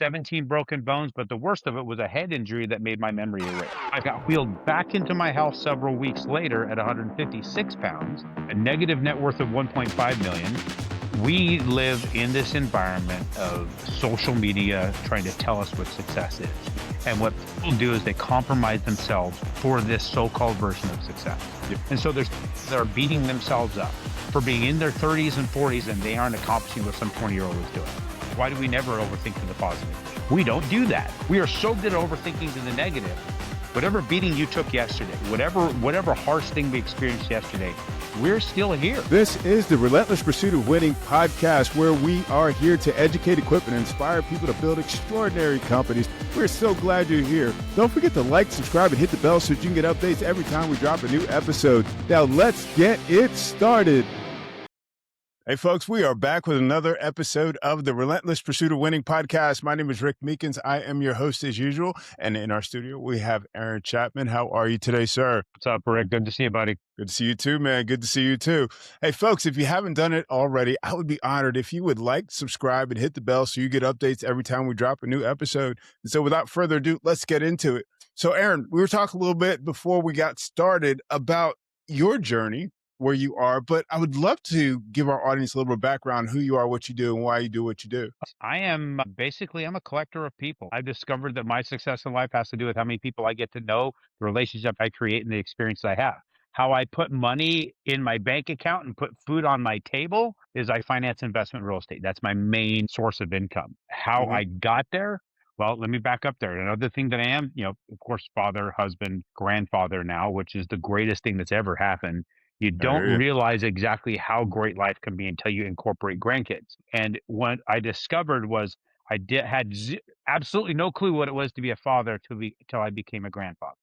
17 broken bones, but the worst of it was a head injury that made my memory erase. I got wheeled back into my house several weeks later at 156 pounds, a negative net worth of 1.5 million. We live in this environment of social media trying to tell us what success is. And what people do is they compromise themselves for this so-called version of success. Yep. And so they're beating themselves up for being in their 30s and 40s and they aren't accomplishing what some 20-year-old is doing. Why do we never overthink to the positive? We don't do that. We are so good at overthinking to the negative. Whatever beating you took yesterday, whatever harsh thing we experienced yesterday, we're still here. This is the Relentless Pursuit of Winning podcast, where we are here to educate, equip, and inspire people to build extraordinary companies. We're so glad you're here. Don't forget to like, subscribe, and hit the bell so you can get updates every time we drop a new episode. Now let's get it started. Hey folks, we are back with another episode of the Relentless Pursuit of Winning podcast. My name is Rick Meekins. I am your host as usual. And in our studio, we have Aaron Chapman. How are you today, sir? What's up, Rick? Good to see you, buddy. Good to see you too, man. Good to see you too. Hey folks, if you haven't done it already, I would be honored if you would like, subscribe, and hit the bell so you get updates every time we drop a new episode. And so without further ado, let's get into it. So Aaron, we were talking a little bit before we got started about your journey, where you are, but I would love to give our audience a little bit of background, who you are, what you do, and why you do what you do. I'm a collector of people. I've discovered that my success in life has to do with how many people I get to know, the relationship I create, and the experience I have. How I put money in my bank account and put food on my table is I finance investment real estate. That's my main source of income. How I got there? Well, let me back up there. Another thing that I am, of course, father, husband, grandfather now, which is the greatest thing that's ever happened. You don't realize exactly how great life can be until you incorporate grandkids. And what I discovered was had absolutely no clue what it was to be a father till I became a grandfather.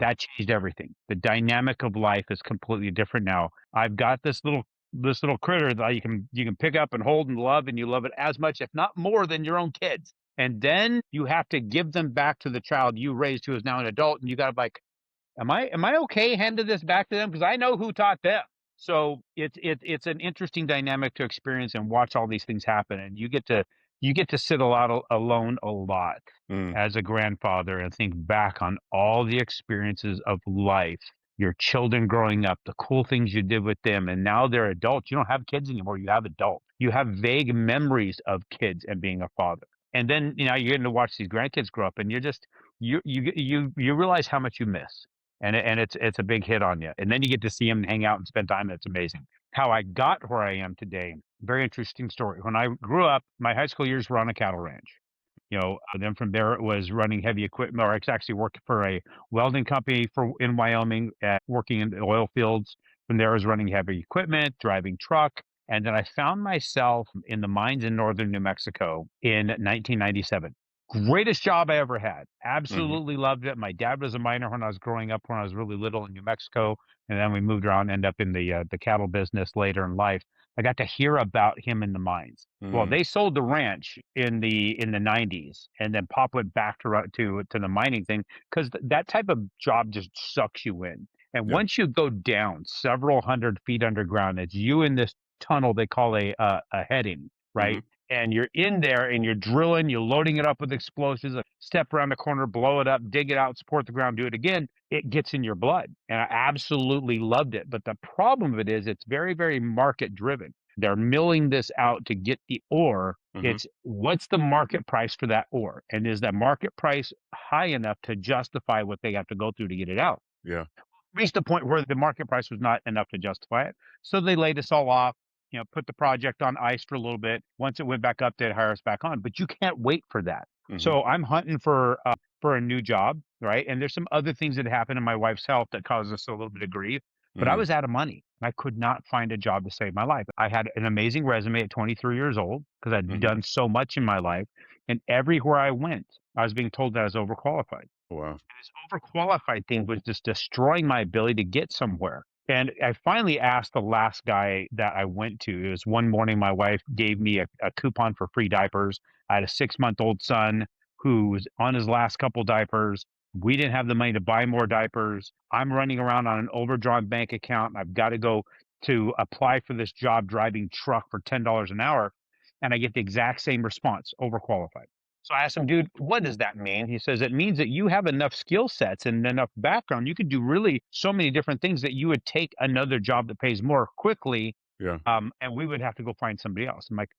That changed everything. The dynamic of life is completely different now. I've got this little critter that you can pick up and hold and love, and you love it as much, if not more, than your own kids. And then you have to give them back to the child you raised, who is now an adult, and you got to am I okay handing this back to them? Because I know who taught them. So it's an interesting dynamic to experience and watch all these things happen. And you get to sit alone a lot as a grandfather and think back on all the experiences of life, your children growing up, the cool things you did with them. And now they're adults. You don't have kids anymore. You have adults. You have vague memories of kids and being a father. And then, you're getting to watch these grandkids grow up, and you realize how much you miss. And it's a big hit on you. And then you get to see them hang out and spend time. And it's amazing. How I got where I am today, very interesting story. When I grew up, my high school years were on a cattle ranch. Then from there it was running heavy equipment, or I actually worked for a welding company in Wyoming, working in the oil fields. From there I was running heavy equipment, driving truck. And then I found myself in the mines in northern New Mexico in 1997. Greatest job I ever had. Absolutely loved it. My dad was a miner when I was growing up, when I was really little in New Mexico. And then we moved around, ended up in the cattle business later in life. I got to hear about him in the mines. Well, they sold the ranch in the 90s, and then Pop went back to the mining thing, because that type of job just sucks you in. And once you go down several hundred feet underground, it's you in this tunnel they call a heading, right? And you're in there and you're drilling, you're loading it up with explosives, step around the corner, blow it up, dig it out, support the ground, do it again. It gets in your blood. And I absolutely loved it. But the problem of it is it's very, very market driven. They're milling this out to get the ore. It's what's the market price for that ore? And is that market price high enough to justify what they have to go through to get it out? Yeah. Reached a point where the market price was not enough to justify it. So they laid us all off. Put the project on ice for a little bit. Once it went back up, they'd hire us back on. But you can't wait for that. So I'm hunting for a new job, right? And there's some other things that happened in my wife's health that caused us a little bit of grief. But I was out of money. I could not find a job to save my life. I had an amazing resume at 23 years old because I'd done so much in my life. And everywhere I went, I was being told that I was overqualified. Wow. And this overqualified thing was just destroying my ability to get somewhere. And I finally asked the last guy that I went to. It was one morning, my wife gave me a coupon for free diapers. I had a 6-month-old son who was on his last couple diapers. We didn't have the money to buy more diapers. I'm running around on an overdrawn bank account. I've got to go to apply for this job driving truck for $10 an hour. And I get the exact same response, overqualified. So I asked him, dude, what does that mean? He says, it means that you have enough skill sets and enough background. You could do really so many different things that you would take another job that pays more quickly. Yeah. And we would have to go find somebody else. I'm like,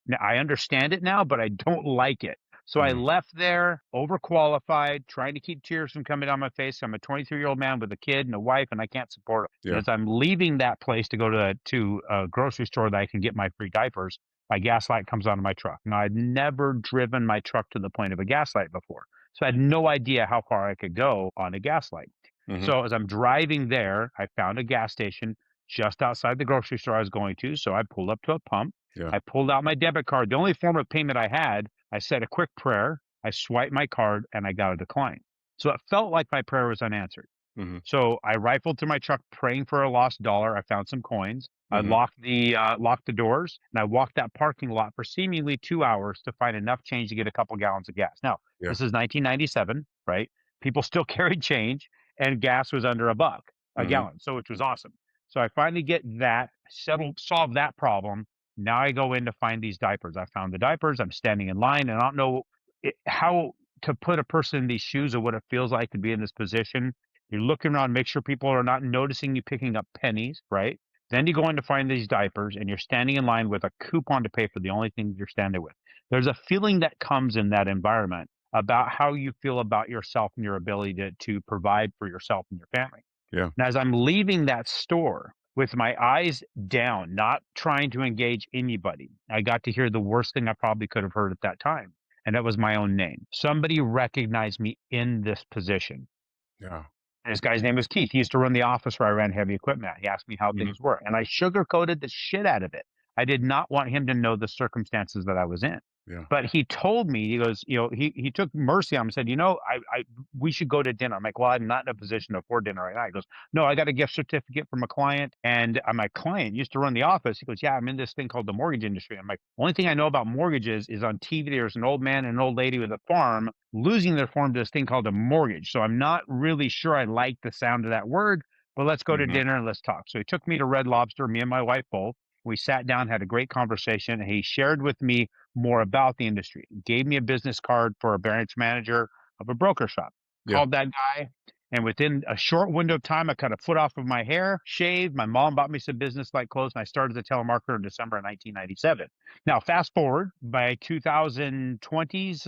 "Now, I understand it now, but I don't like it." So I Mhm. left there overqualified, trying to keep tears from coming down my face. I'm a 23-year-old man with a kid and a wife, and I can't support it. And Yeah. as I'm leaving that place to go to a grocery store that I can get my free diapers, my gas light comes on in my truck. Now, I'd never driven my truck to the point of a gas light before, so I had no idea how far I could go on a gas light. Mhm. So as I'm driving there, I found a gas station just outside the grocery store I was going to. So I pulled up to a pump. Yeah. I pulled out my debit card. The only form of payment I had, I said a quick prayer. I swiped my card and I got a decline. So it felt like my prayer was unanswered. Mhm. So I rifled through my truck praying for a lost dollar. I found some coins. I Mhm. locked the doors, and I walked that parking lot for seemingly 2 hours to find enough change to get a couple gallons of gas. Now, Yeah. this is 1997, right? People still carried change, and gas was under a buck a Mhm. gallon, so which was awesome. So I finally get that settled, solved that problem. Now I go in to find these diapers. I found the diapers. I'm standing in line, and I don't know how to put a person in these shoes of what it feels like to be in this position. You're looking around, make sure people are not noticing you picking up pennies, right? Then you go in to find these diapers and you're standing in line with a coupon to pay for the only thing you're standing with. There's a feeling that comes in that environment about how you feel about yourself and your ability to provide for yourself and your family. Yeah. And as I'm leaving that store with my eyes down, not trying to engage anybody, I got to hear the worst thing I probably could have heard at that time. And that was my own name. Somebody recognized me in this position. Yeah. And this guy's name was Keith. He used to run the office where I ran heavy equipment at. He asked me how Mhm. things were, and I sugarcoated the shit out of it. I did not want him to know the circumstances that I was in. Yeah. But he told me, he goes, he took mercy on him and said, we should go to dinner. I'm like, well, I'm not in a position to afford dinner right now. He goes, no, I got a gift certificate from a client, and my client used to run the office. He goes, yeah, I'm in this thing called the mortgage industry. I'm like, only thing I know about mortgages is on TV. There's an old man and an old lady with a farm losing their farm to this thing called a mortgage. So I'm not really sure I like the sound of that word, but let's go to Mhm. dinner and let's talk. So he took me to Red Lobster, me and my wife both. We sat down, had a great conversation, and he shared with me more about the industry. Gave me a business card for a branch manager of a broker shop. Yeah. Called that guy, and within a short window of time, I cut a foot off of my hair, shaved. My mom bought me some business-like clothes, and I started as a telemarketer in December of 1997. Now, fast forward by 2020s,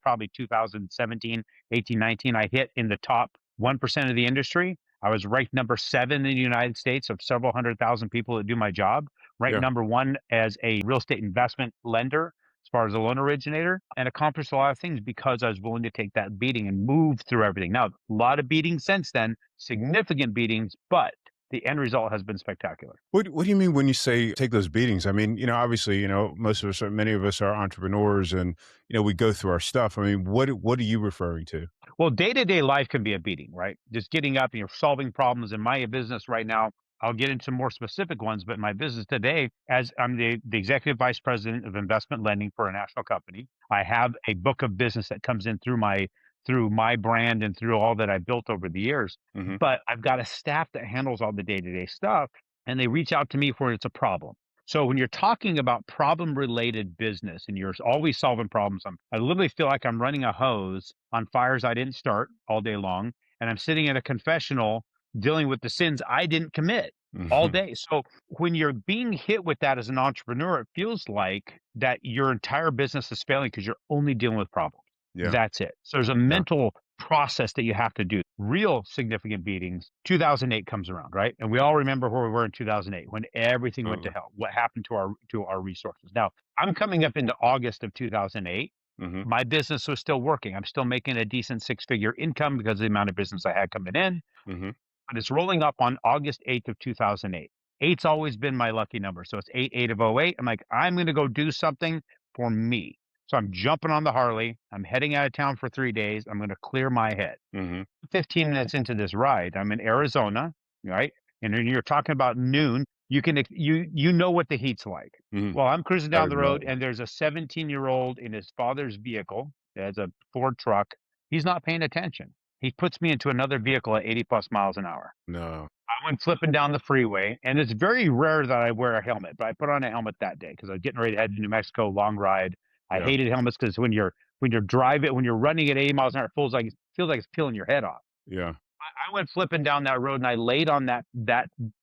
probably 2017, 18, 19, I hit in the top 1% of the industry. I was ranked number 7 in the United States of several 100,000 people that do my job, ranked Yeah. number 1 as a real estate investment lender as far as a loan originator, and accomplished a lot of things because I was willing to take that beating and move through everything. Now, a lot of beatings since then, significant beatings, but the end result has been spectacular. What do you mean when you say take those beatings? I mean, obviously, most of us are many of us are entrepreneurs and, we go through our stuff. I mean, what are you referring to? Well, day-to-day life can be a beating, right? Just getting up and you're solving problems. In my business right now, I'll get into more specific ones, but in my business today, as I'm the executive vice president of investment lending for a national company, I have a book of business that comes in through my brand and through all that I built over the years. Mhm. But I've got a staff that handles all the day-to-day stuff, and they reach out to me for it's a problem. So when you're talking about problem related business and you're always solving problems, I literally feel like I'm running a hose on fires I didn't start all day long. And I'm sitting in a confessional dealing with the sins I didn't commit all Mhm. day. So when you're being hit with that as an entrepreneur, it feels like that your entire business is failing because you're only dealing with problems. Yeah. That's it. So there's a Yeah. mental process that you have to do. Real significant beatings. 2008 comes around, right? And we all remember where we were in 2008 when everything went to Totally. hell. What happened to our resources? Now, I'm coming up into August of 2008. Mhm. My business was still working. I'm still making a decent six-figure income because of the amount of business I had coming in, Mhm. but it's rolling up on August 8th of 2008. Eight's always been my lucky number. So it's 8 of '08. I'm like, I'm going to go do something for me. So I'm jumping on the Harley. I'm heading out of town for 3 days. I'm going to clear my head. Mhm. 15 minutes into this ride, I'm in Arizona, right? And then you're talking about noon. You know what the heat's like. Mhm. Well, I'm cruising I down the road, know. and there's a 17-year-old in his father's vehicle. It's a Ford truck. He's not paying attention. He puts me into another vehicle at 80 plus miles an hour. No. I went flipping down the freeway, and it's very rare that I wear a helmet, but I put on a helmet that day because I was getting ready to head to New Mexico, long ride. I Yeah. hated helmets because when you're driving, when you're running at 80 miles an hour, feels like it's peeling your head off. Yeah. I went flipping down that road and I laid on that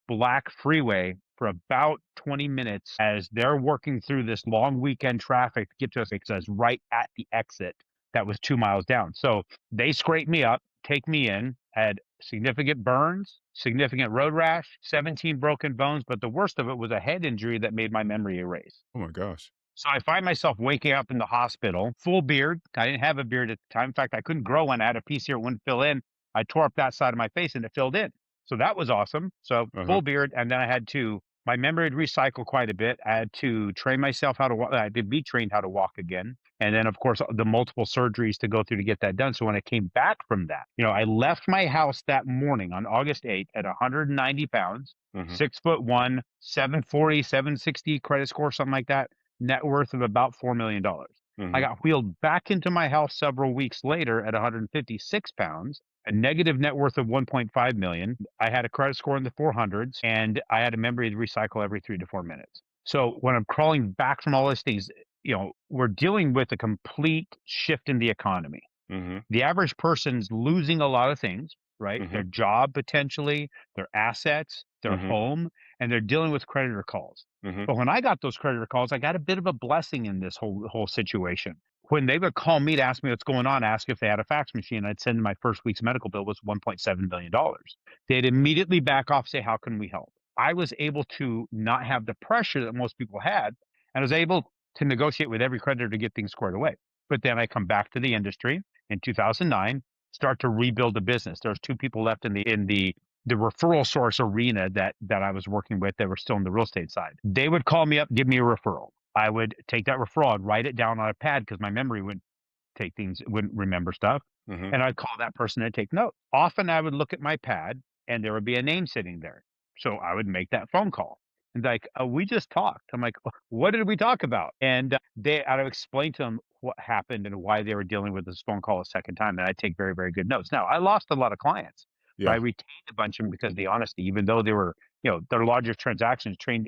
black freeway for about 20 minutes as they're working through this long weekend traffic to get to us because I was right at the exit that was 2 miles down. So they scraped me up, take me in, had significant burns, significant road rash, 17 broken bones, but the worst of it was a head injury that made my memory erase. Oh my gosh. So I find myself waking up in the hospital, full beard. I didn't have a beard at the time. In fact, I couldn't grow one. I had a piece here, it wouldn't fill in. I tore up that side of my face and it filled in. So that was awesome. So Uh-huh. full beard. And then my memory had recycled quite a bit. I had to train myself how to walk. I did be trained how to walk again. And then, of course, the multiple surgeries to go through to get that done. So when I came back from that, I left my house that morning on August 8th at 190 pounds, Mhm. 6'1", 740, 760 credit score, something like that, net worth of about $4 million. I Mhm. got wheeled back into my house several weeks later at 156 pounds, a negative net worth of 1.5 million. I had a credit score in the 400s, and I had a memory to recycle every 3 to 4 minutes. So when I'm crawling back from all these things, we're dealing with a complete shift in the economy. Mhm. The average person's losing a lot of things, right? Their Mhm. job potentially, their assets, their Mhm. home, and they're dealing with creditor calls. Mhm. But when I got those creditor calls, I got a bit of a blessing in this whole situation. When they would call me to ask me what's going on, ask if they had a fax machine, I'd send them my first week's medical bill was $1.7 billion. They'd immediately back off, say, "How can we help?" I was able to not have the pressure that most people had, and I was able to negotiate with every creditor to get things squared away. But then I come back to the industry in 2009, start to rebuild the business. There's two people left in the referral source arena that I was working with that were still in the real estate side. They would call me up, give me a referral. I would take that referral, I'd write it down on a pad because my memory would take things, wouldn't remember stuff. Mhm. And I'd call that person and take notes. Often I would look at my pad and there would be a name sitting there. So I would make that phone call. And like, we just talked. I'm like, what did we talk about? And I would explain to them what happened and why they were dealing with this phone call a second time. And I take very, very good notes. Now, I lost a lot of clients, but I Yeah. retained a bunch of them because of the honesty, even though they were, their larger transactions trained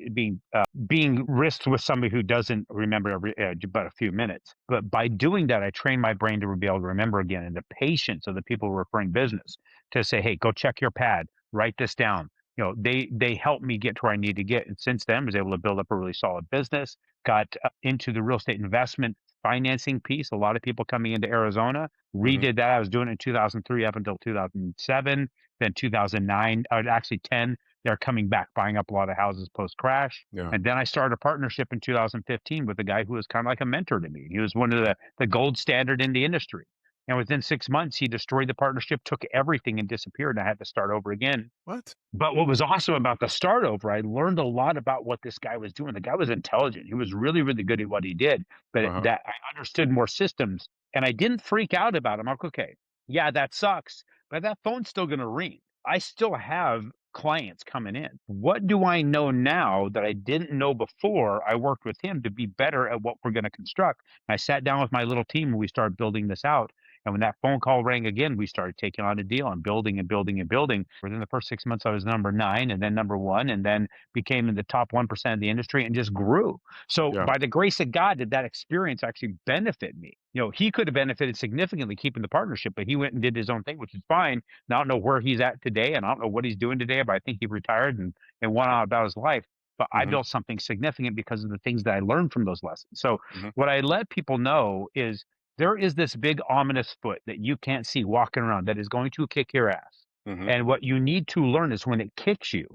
being risked with somebody who doesn't remember every but a few minutes. But by doing that, I trained my brain to be able to remember again, and the patience of the people referring business to say, "Hey, go check your pad, write this down." They helped me get to where I need to get, and since then, I was able to build up a really solid business. Got into the real estate investment financing piece. A lot of people coming into Arizona Mhm. redid that. I was doing it in 2003 up until 2007, then 2009, actually 10. They're coming back, buying up a lot of houses post crash. Yeah. And then I started a partnership in 2015 with a guy who was kind of like a mentor to me. He was one of the gold standard in the industry. And within 6 months, he destroyed the partnership, took everything, and disappeared. And I had to start over again. What? But what was awesome about the start over, I learned a lot about what this guy was doing. The guy was intelligent. He was really, really good at what he did. But Uh-huh. that I understood more systems, and I didn't freak out about him. I'm like, okay, yeah, that sucks, but that phone's still going to ring. I still have clients coming in. What do I know now that I didn't know before I worked with him to be better at what we're going to construct? And I sat down with my little team and we started building this out. And when that phone call rang again, we started taking on a deal and building and building and building. Within the first 6 months, I was number 9 and then number 1, and then became in the top 1% of the industry and just grew. So Yeah. by the grace of God, did that experience actually benefit me? He could have benefited significantly keeping the partnership, but he went and did his own thing, which is fine. And I don't know where he's at today, and I don't know what he's doing today, but I think he retired and went on about his life. But I Mhm. built something significant because of the things that I learned from those lessons. So Mhm. what I let people know is there is this big ominous foot that you can't see walking around that is going to kick your ass. Mhm. And what you need to learn is when it kicks you,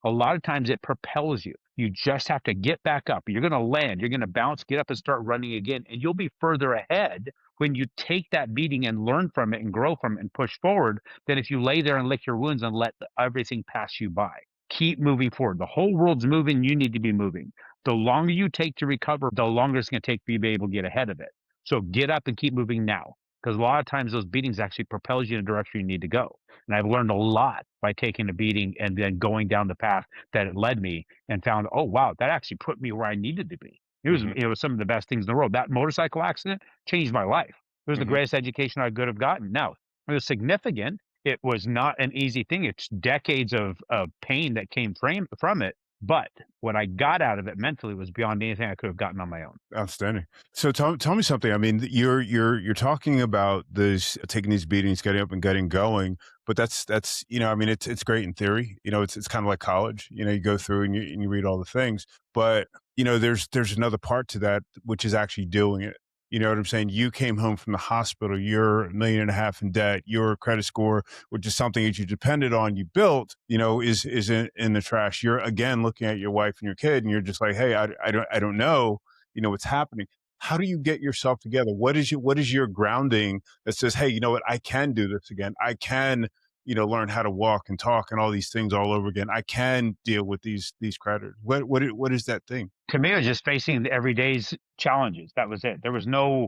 a lot of times it propels you. You just have to get back up. You're going to land, you're going to bounce, get up and start running again. And you'll be further ahead when you take that beating and learn from it and grow from it and push forward than if you lay there and lick your wounds and let everything pass you by. Keep moving forward. The whole world's moving. You need to be moving. The longer you take to recover, the longer it's going to take for you to be able to get ahead of it. So get up and keep moving now. Because a lot of times those beatings actually propels you in the direction you need to go. And I've learned a lot by taking a beating and then going down the path that it led me and found, oh wow, that actually put me where I needed to be. Mhm. It was some of the best things in the world. That motorcycle accident changed my life. It was the Mhm. greatest education I could have gotten. Now, it was significant. It was not an easy thing. It's decades of pain that came from it. But what I got out of it mentally was beyond anything I could have gotten on my own. Outstanding. So tell me something. I mean, you're talking about this taking these beatings, getting up and getting going, but that's I mean, it's great in theory. It's kind of like college. You go through and you read all the things, but there's another part to that, which is actually doing it. You know what I'm saying? You came home from the hospital, you're 1.5 million in debt, your credit score, which is something that you depended on, you built, is in the trash. You're again looking at your wife and your kid, and you're just like, hey, I don't know, what's happening. How do you get yourself together? What is your grounding that says, hey, you know what, I can do this again. I can, learn how to walk and talk and all these things all over again. I can deal with these creditors. What is that thing? To me, it was just facing the everyday's challenges. That was it. There was no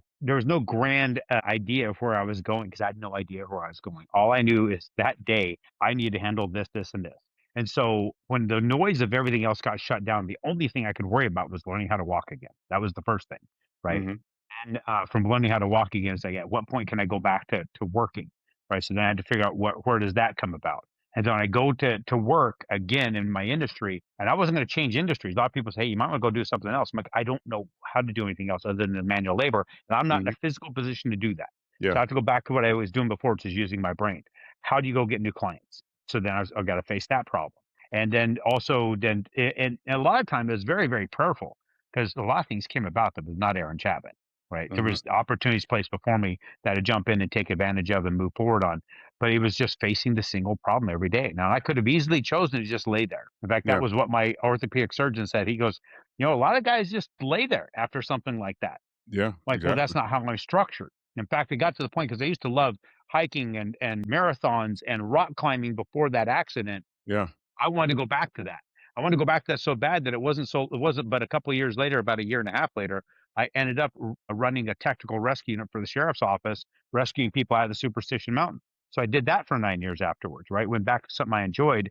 grand idea of where I was going because I had no idea where I was going. All I knew is that day I needed to handle this, this, and this. And so when the noise of everything else got shut down, the only thing I could worry about was learning how to walk again. That was the first thing, right? Hmm. And from learning how to walk again, it's like, at what point can I go back to working, right? So then I had to figure out where does that come about. And then I go to work again in my industry, and I wasn't going to change industries. A lot of people say, hey, you might want to go do something else. I'm like, I don't know how to do anything else other than manual labor, and I'm not in a Hmm. physical position to do that. Yeah. So I have to go back to what I was doing before, which is using my brain. How do you go get new clients? So then I've got to face that problem. And then also, and a lot of times it was very, very prayerful because a lot of things came about that was not Aaron Chapman, right? There Hmm. was opportunities placed before me that I had to jump in and take advantage of and move forward on, but it was just facing the single problem every day. Now, I could have easily chosen to just lay there. In fact, that Yeah. was what my orthopedic surgeon said. He goes, a lot of guys just lay there after something like that. Yeah. Like, well, that's Exactly. not how I'm structured. In fact, it got to the point because I used to love hiking and marathons and rock climbing before that accident. Yeah. I wanted to go back to that. I wanted to go back to that so bad that it wasn't but a couple of years later, about a year and a half later, I ended up running a tactical rescue unit for the sheriff's office, rescuing people out of the Superstition Mountain. So I did that for 9 years afterwards, right? Went back to something I enjoyed,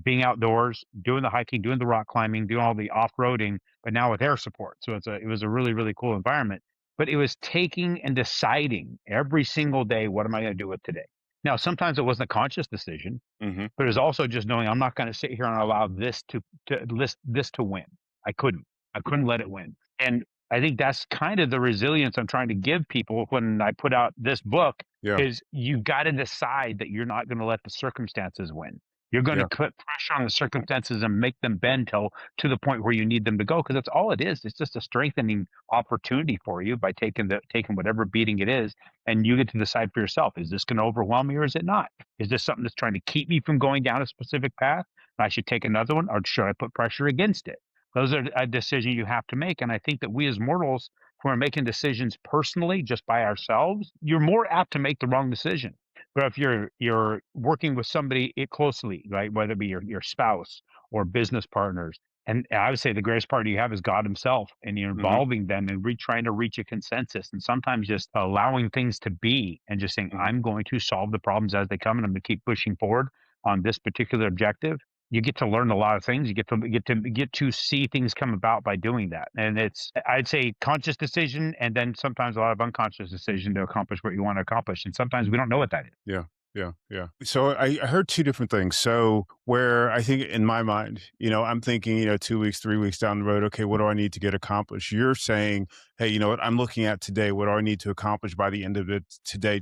being outdoors, doing the hiking, doing the rock climbing, doing all the off-roading, but now with air support. So it was a really, really cool environment. But it was taking and deciding every single day, what am I going to do with today? Now, sometimes it wasn't a conscious decision, Hmm. but it's also just knowing I'm not gonna sit here and allow this to win. I couldn't. I couldn't let it win. And I think that's kind of the resilience I'm trying to give people when I put out this book Yeah. is you gotta decide that you're not gonna let the circumstances win. You're gonna Yeah. put pressure on the circumstances and make them bend to the point where you need them to go, because that's all it is. It's just a strengthening opportunity for you by taking whatever beating it is, and you get to decide for yourself, is this gonna overwhelm me or is it not? Is this something that's trying to keep me from going down a specific path? I should take another one, or should I put pressure against it? Those are a decision you have to make. And I think that we as mortals, who are making decisions personally just by ourselves, you're more apt to make the wrong decision. But if you're working with somebody closely, right, whether it be your spouse or business partners, and I would say the greatest partner you have is God Himself, and you're Hmm. involving them and trying to reach a consensus, and sometimes just allowing things to be and just saying, Hmm. I'm going to solve the problems as they come, and I'm going to keep pushing forward on this particular objective. You get to learn a lot of things. You get to see things come about by doing that, and it's, I'd say, conscious decision, and then sometimes a lot of unconscious decision to accomplish what you want to accomplish, and sometimes we don't know what that is. Yeah. Yeah. Yeah. So I heard two different things. So where I think in my mind, I'm thinking, 2 weeks, 3 weeks down the road, okay, what do I need to get accomplished? You're saying, hey, you know what? I'm looking at today. What do I need to accomplish by the end of it today?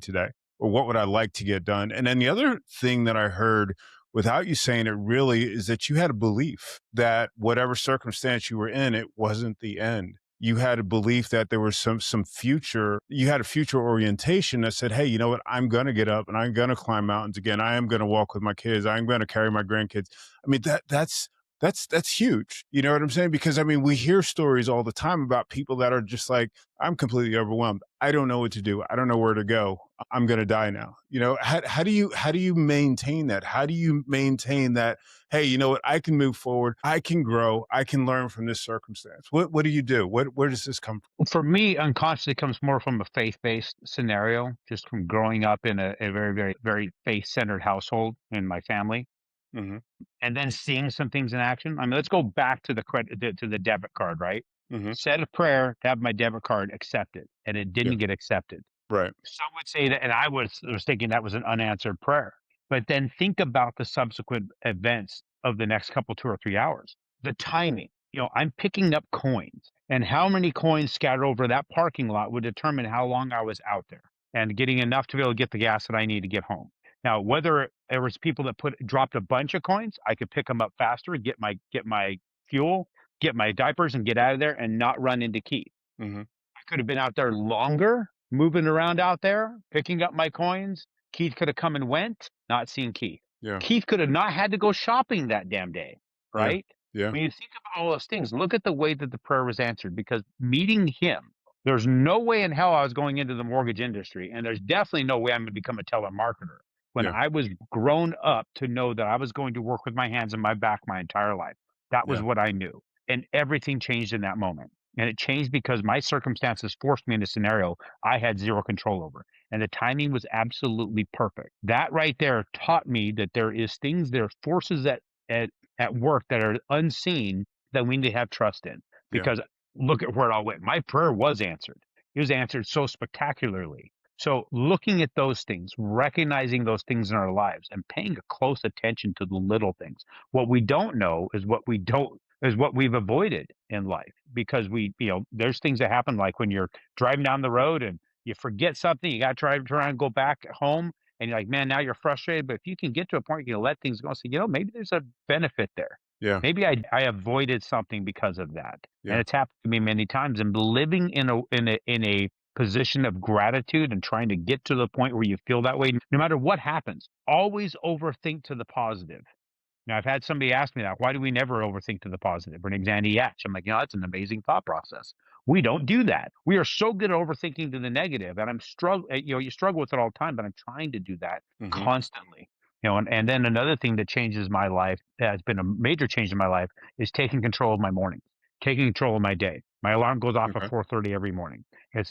Or what would I like to get done? And then the other thing that I heard without you saying it really is that you had a belief that whatever circumstance you were in, it wasn't the end. You had a belief that there was some future. You had a future orientation that said, hey, you know what, I'm going to get up and I'm going to climb mountains again. I am going to walk with my kids. I'm going to carry my grandkids. I mean, that's huge. You know what I'm saying? Because I mean, we hear stories all the time about people that are just like, I'm completely overwhelmed. I don't know what to do. I don't know where to go. I'm going to die now. How do you maintain that? How do you maintain that? Hey, you know what? I can move forward. I can grow. I can learn from this circumstance. What do you do? Where does this come For me, unconsciously comes more from a faith-based scenario, just from growing up in a very, very, very faith-centered household in my family, from? Hmm. and then seeing some things in action. I mean, let's go back to the debit card, right? Hmm. Said a prayer to have my debit card accepted, and it Yeah. didn't get accepted. Right. Some would say that, and I was thinking that was an unanswered prayer. But then think about the subsequent events of the next couple 2 or 3 hours. the timing. I'm picking up coins, and how many coins scattered over that parking lot would determine how long I was out there and getting enough to be able to get the gas that I need to get home. Now, whether there was people that dropped a bunch of coins, I could pick them up faster, get my fuel, get my diapers, and get out of there and not run into Keith. Mhm. I could have been out there longer, moving around out there, picking up my coins. Keith could have come and went, not seen Keith. Yeah. Keith could have not had to go shopping that damn day, Yeah. right? Yeah. When you think about all those things, look at the way that the prayer was answered, because meeting him, there's no way in hell I was going into the mortgage industry, and there's definitely no way I'm going to become a telemarketer when Yeah. I was grown up to know that I was going to work with my hands and my back my entire life. That was Yeah. what I knew. And everything changed in that moment. And it changed because my circumstances forced me in a scenario I had zero control over. And the timing was absolutely perfect. That right there taught me that there is things, there are forces at work that are unseen that we need to have trust in. Yeah. Because look at where it all went. My prayer was answered. It was answered so spectacularly. So looking at those things, recognizing those things in our lives, and paying a close attention to the little things. What we don't know is what we've avoided in life, because there's things that happen, like when you're driving down the road and you forget something, you got to try and go back home, and you're like, man, now you're frustrated. But if you can get to a point, you let things go and say, maybe there's a benefit there. Yeah. Maybe I avoided something because of that. And Yeah. it's happened to me many times. And living in a position of gratitude and trying to get to the point where you feel that way, no matter what happens, always overthink to the positive. Now, I've had somebody ask me that, why do we never overthink to the positive? Her name's Andy Yatch. I'm like, that's an amazing thought process. We don't do that. We are so good at overthinking to the negative, and you struggle with it all the time, but I'm trying to do that Mhm. constantly. And then another thing that changes my life, has been a major change in my life, is taking control of my mornings, taking control of my day. My alarm goes off Okay. at 4:30 every morning.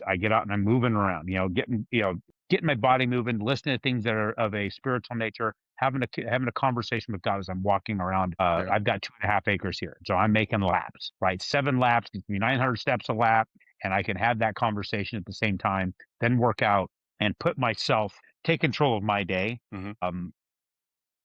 I get out and I'm moving around, getting my body moving, listening to things that are of a spiritual nature, having a conversation with God as I'm walking around. Yeah. I've got 2.5 acres here, so I'm making laps, right? 7 laps, gives me 900 steps a lap, and I can have that conversation at the same time, then work out and take control of my day. Mhm.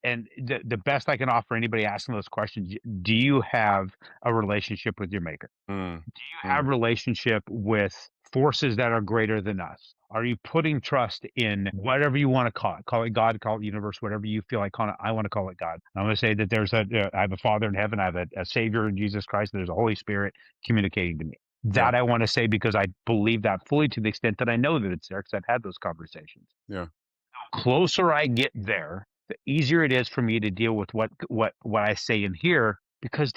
And the best I can offer anybody asking those questions: do you have a relationship with your maker? Mm. Do you have relationship with forces that are greater than us? Are you putting trust in whatever you want to call it? Call it God, call it universe, whatever you feel like calling it. I want to call it God. I'm going to say that I have a Father in heaven. I have a Savior in Jesus Christ. There's a Holy Spirit communicating to me. That Yeah. I want to say, because I believe that fully, to the extent that I know that it's there, because I've had those conversations. Yeah. Closer I get there, the easier it is for me to deal with what I say in here, because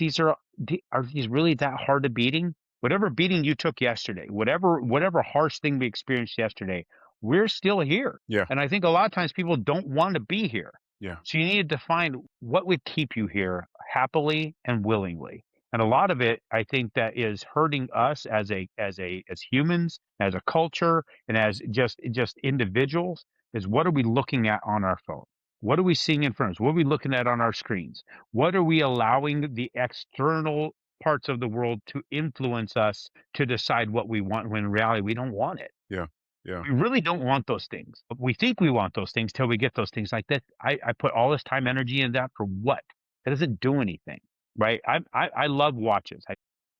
are these really that hard to beating? Whatever beating you took yesterday, whatever harsh thing we experienced yesterday, we're still here. Yeah. And I think a lot of times people don't want to be here. Yeah. So you need to define what would keep you here happily and willingly. And a lot of it, I think, that is hurting us as humans, as a culture, and as just individuals, is what are we looking at on our phone? What are we seeing in front of us? What are we looking at on our screens? What are we allowing the external parts of the world to influence us to decide what we want, when in reality we don't want it? Yeah. Yeah. We really don't want those things. We think we want those things till we get those things. Like that, I put all this time, energy in that for what? It doesn't do anything, right? I love watches.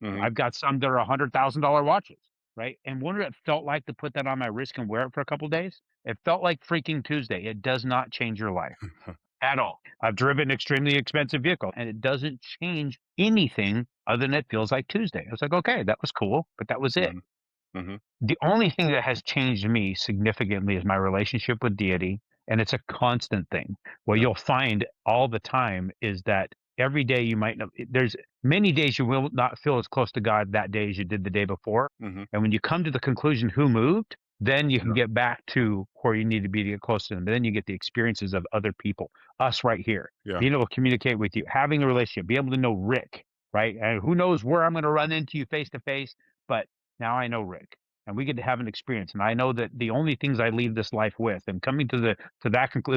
Mhm. I've got some that are $100,000 watches, right? And what it felt like to put that on my wrist and wear it for a couple days? It felt like freaking Tuesday. It does not change your life at all. I've driven an extremely expensive vehicle, and it doesn't change anything other than it feels like Tuesday. I was like, okay, that was cool, but that was it. Mhm. Mhm. The only thing that has changed me significantly is my relationship with deity, and it's a constant thing. What Yeah. you'll find all the time is that every day you might know, there's many days you will not feel as close to God that day as you did the day before. Mhm. And when you come to the conclusion who moved, then you can Yeah. get back to where you need to be to get close to them. But then you get the experiences of other people, us right here, Yeah. being able to communicate with you, having a relationship, be able to know Rick, right? And who knows where I'm going to run into you face to face, but now I know Rick, and we get to have an experience. And I know that the only things I leave this life with, and coming to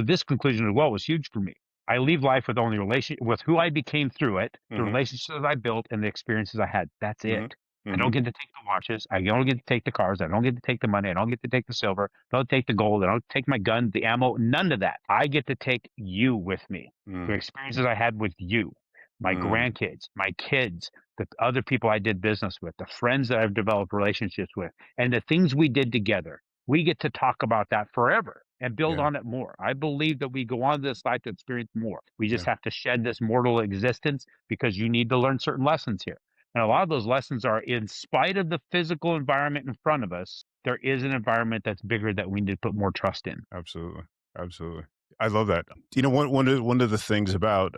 this conclusion as well, was huge for me. I leave life with only with who I became through it, the Mhm. relationships I built, and the experiences I had. That's Mhm. it. I don't Mhm. get to take the watches. I don't get to take the cars. I don't get to take the money. I don't get to take the silver. I don't take the gold. I don't take my gun, the ammo, none of that. I get to take you with me, the Mm. experiences I had with you. my grandkids, my kids, the other people I did business with, the friends that I've developed relationships with, and the things we did together. We get to talk about that forever and build Yeah. on it more. I believe that we go on this life to experience more. We just Yeah. have to shed this mortal existence because you need to learn certain lessons here. And a lot of those lessons are in spite of the physical environment in front of us, there is an environment that's bigger that we need to put more trust in. Absolutely. Absolutely. I love that. One of the things about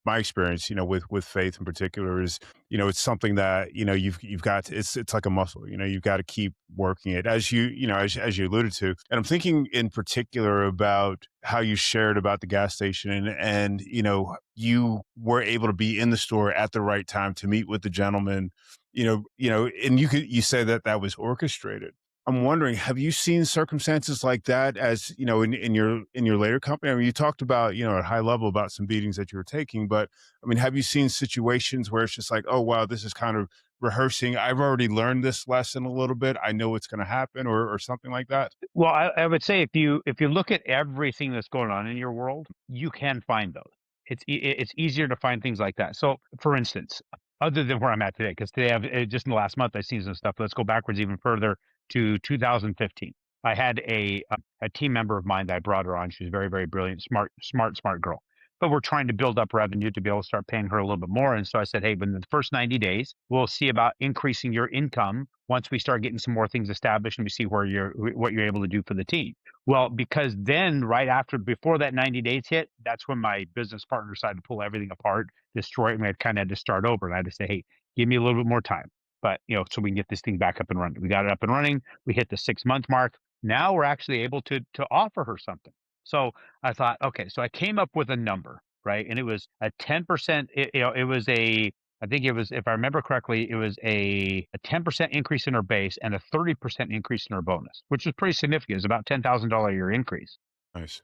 my experience, with faith in particular is, it's something that, you've got it's like a muscle, you've got to keep working it as you alluded to. And I'm thinking in particular about how you shared about the gas station and you were able to be in the store at the right time to meet with the gentleman, and you say that that was orchestrated. I'm wondering, have you seen circumstances like that as, in your later company? I mean, you talked about, at high level about some beatings that you were taking, but I mean, have you seen situations where it's just like, oh, wow, this is kind of rehearsing. I've already learned this lesson a little bit. I know what's going to happen or something like that. Well, I would say if you look at everything that's going on in your world, you can find those. It's easier to find things like that. So, for instance, other than where I'm at today, because today just in the last month I've seen some stuff. Let's go backwards even further to 2015. I had a team member of mine that I brought her on. She's very, very brilliant, smart girl. But we're trying to build up revenue to be able to start paying her a little bit more. And so I said, hey, but in the first 90 days, we'll see about increasing your income once we start getting some more things established and we see what you're able to do for the team. Well, because then before that 90 days hit, that's when my business partner decided to pull everything apart, destroy it, and I kind of had to start over. And I had to say, hey, give me a little bit more time. But so we can get this thing back up and running. We got it up and running. We hit the 6 month mark. Now we're actually able to offer her something. So I thought, okay, so I came up with a number, right? And it was a 10%, it was I think it was, if I remember correctly, it was a 10% increase in her base and a 30% increase in her bonus, which was pretty significant. It's about $10,000 a year increase. Nice.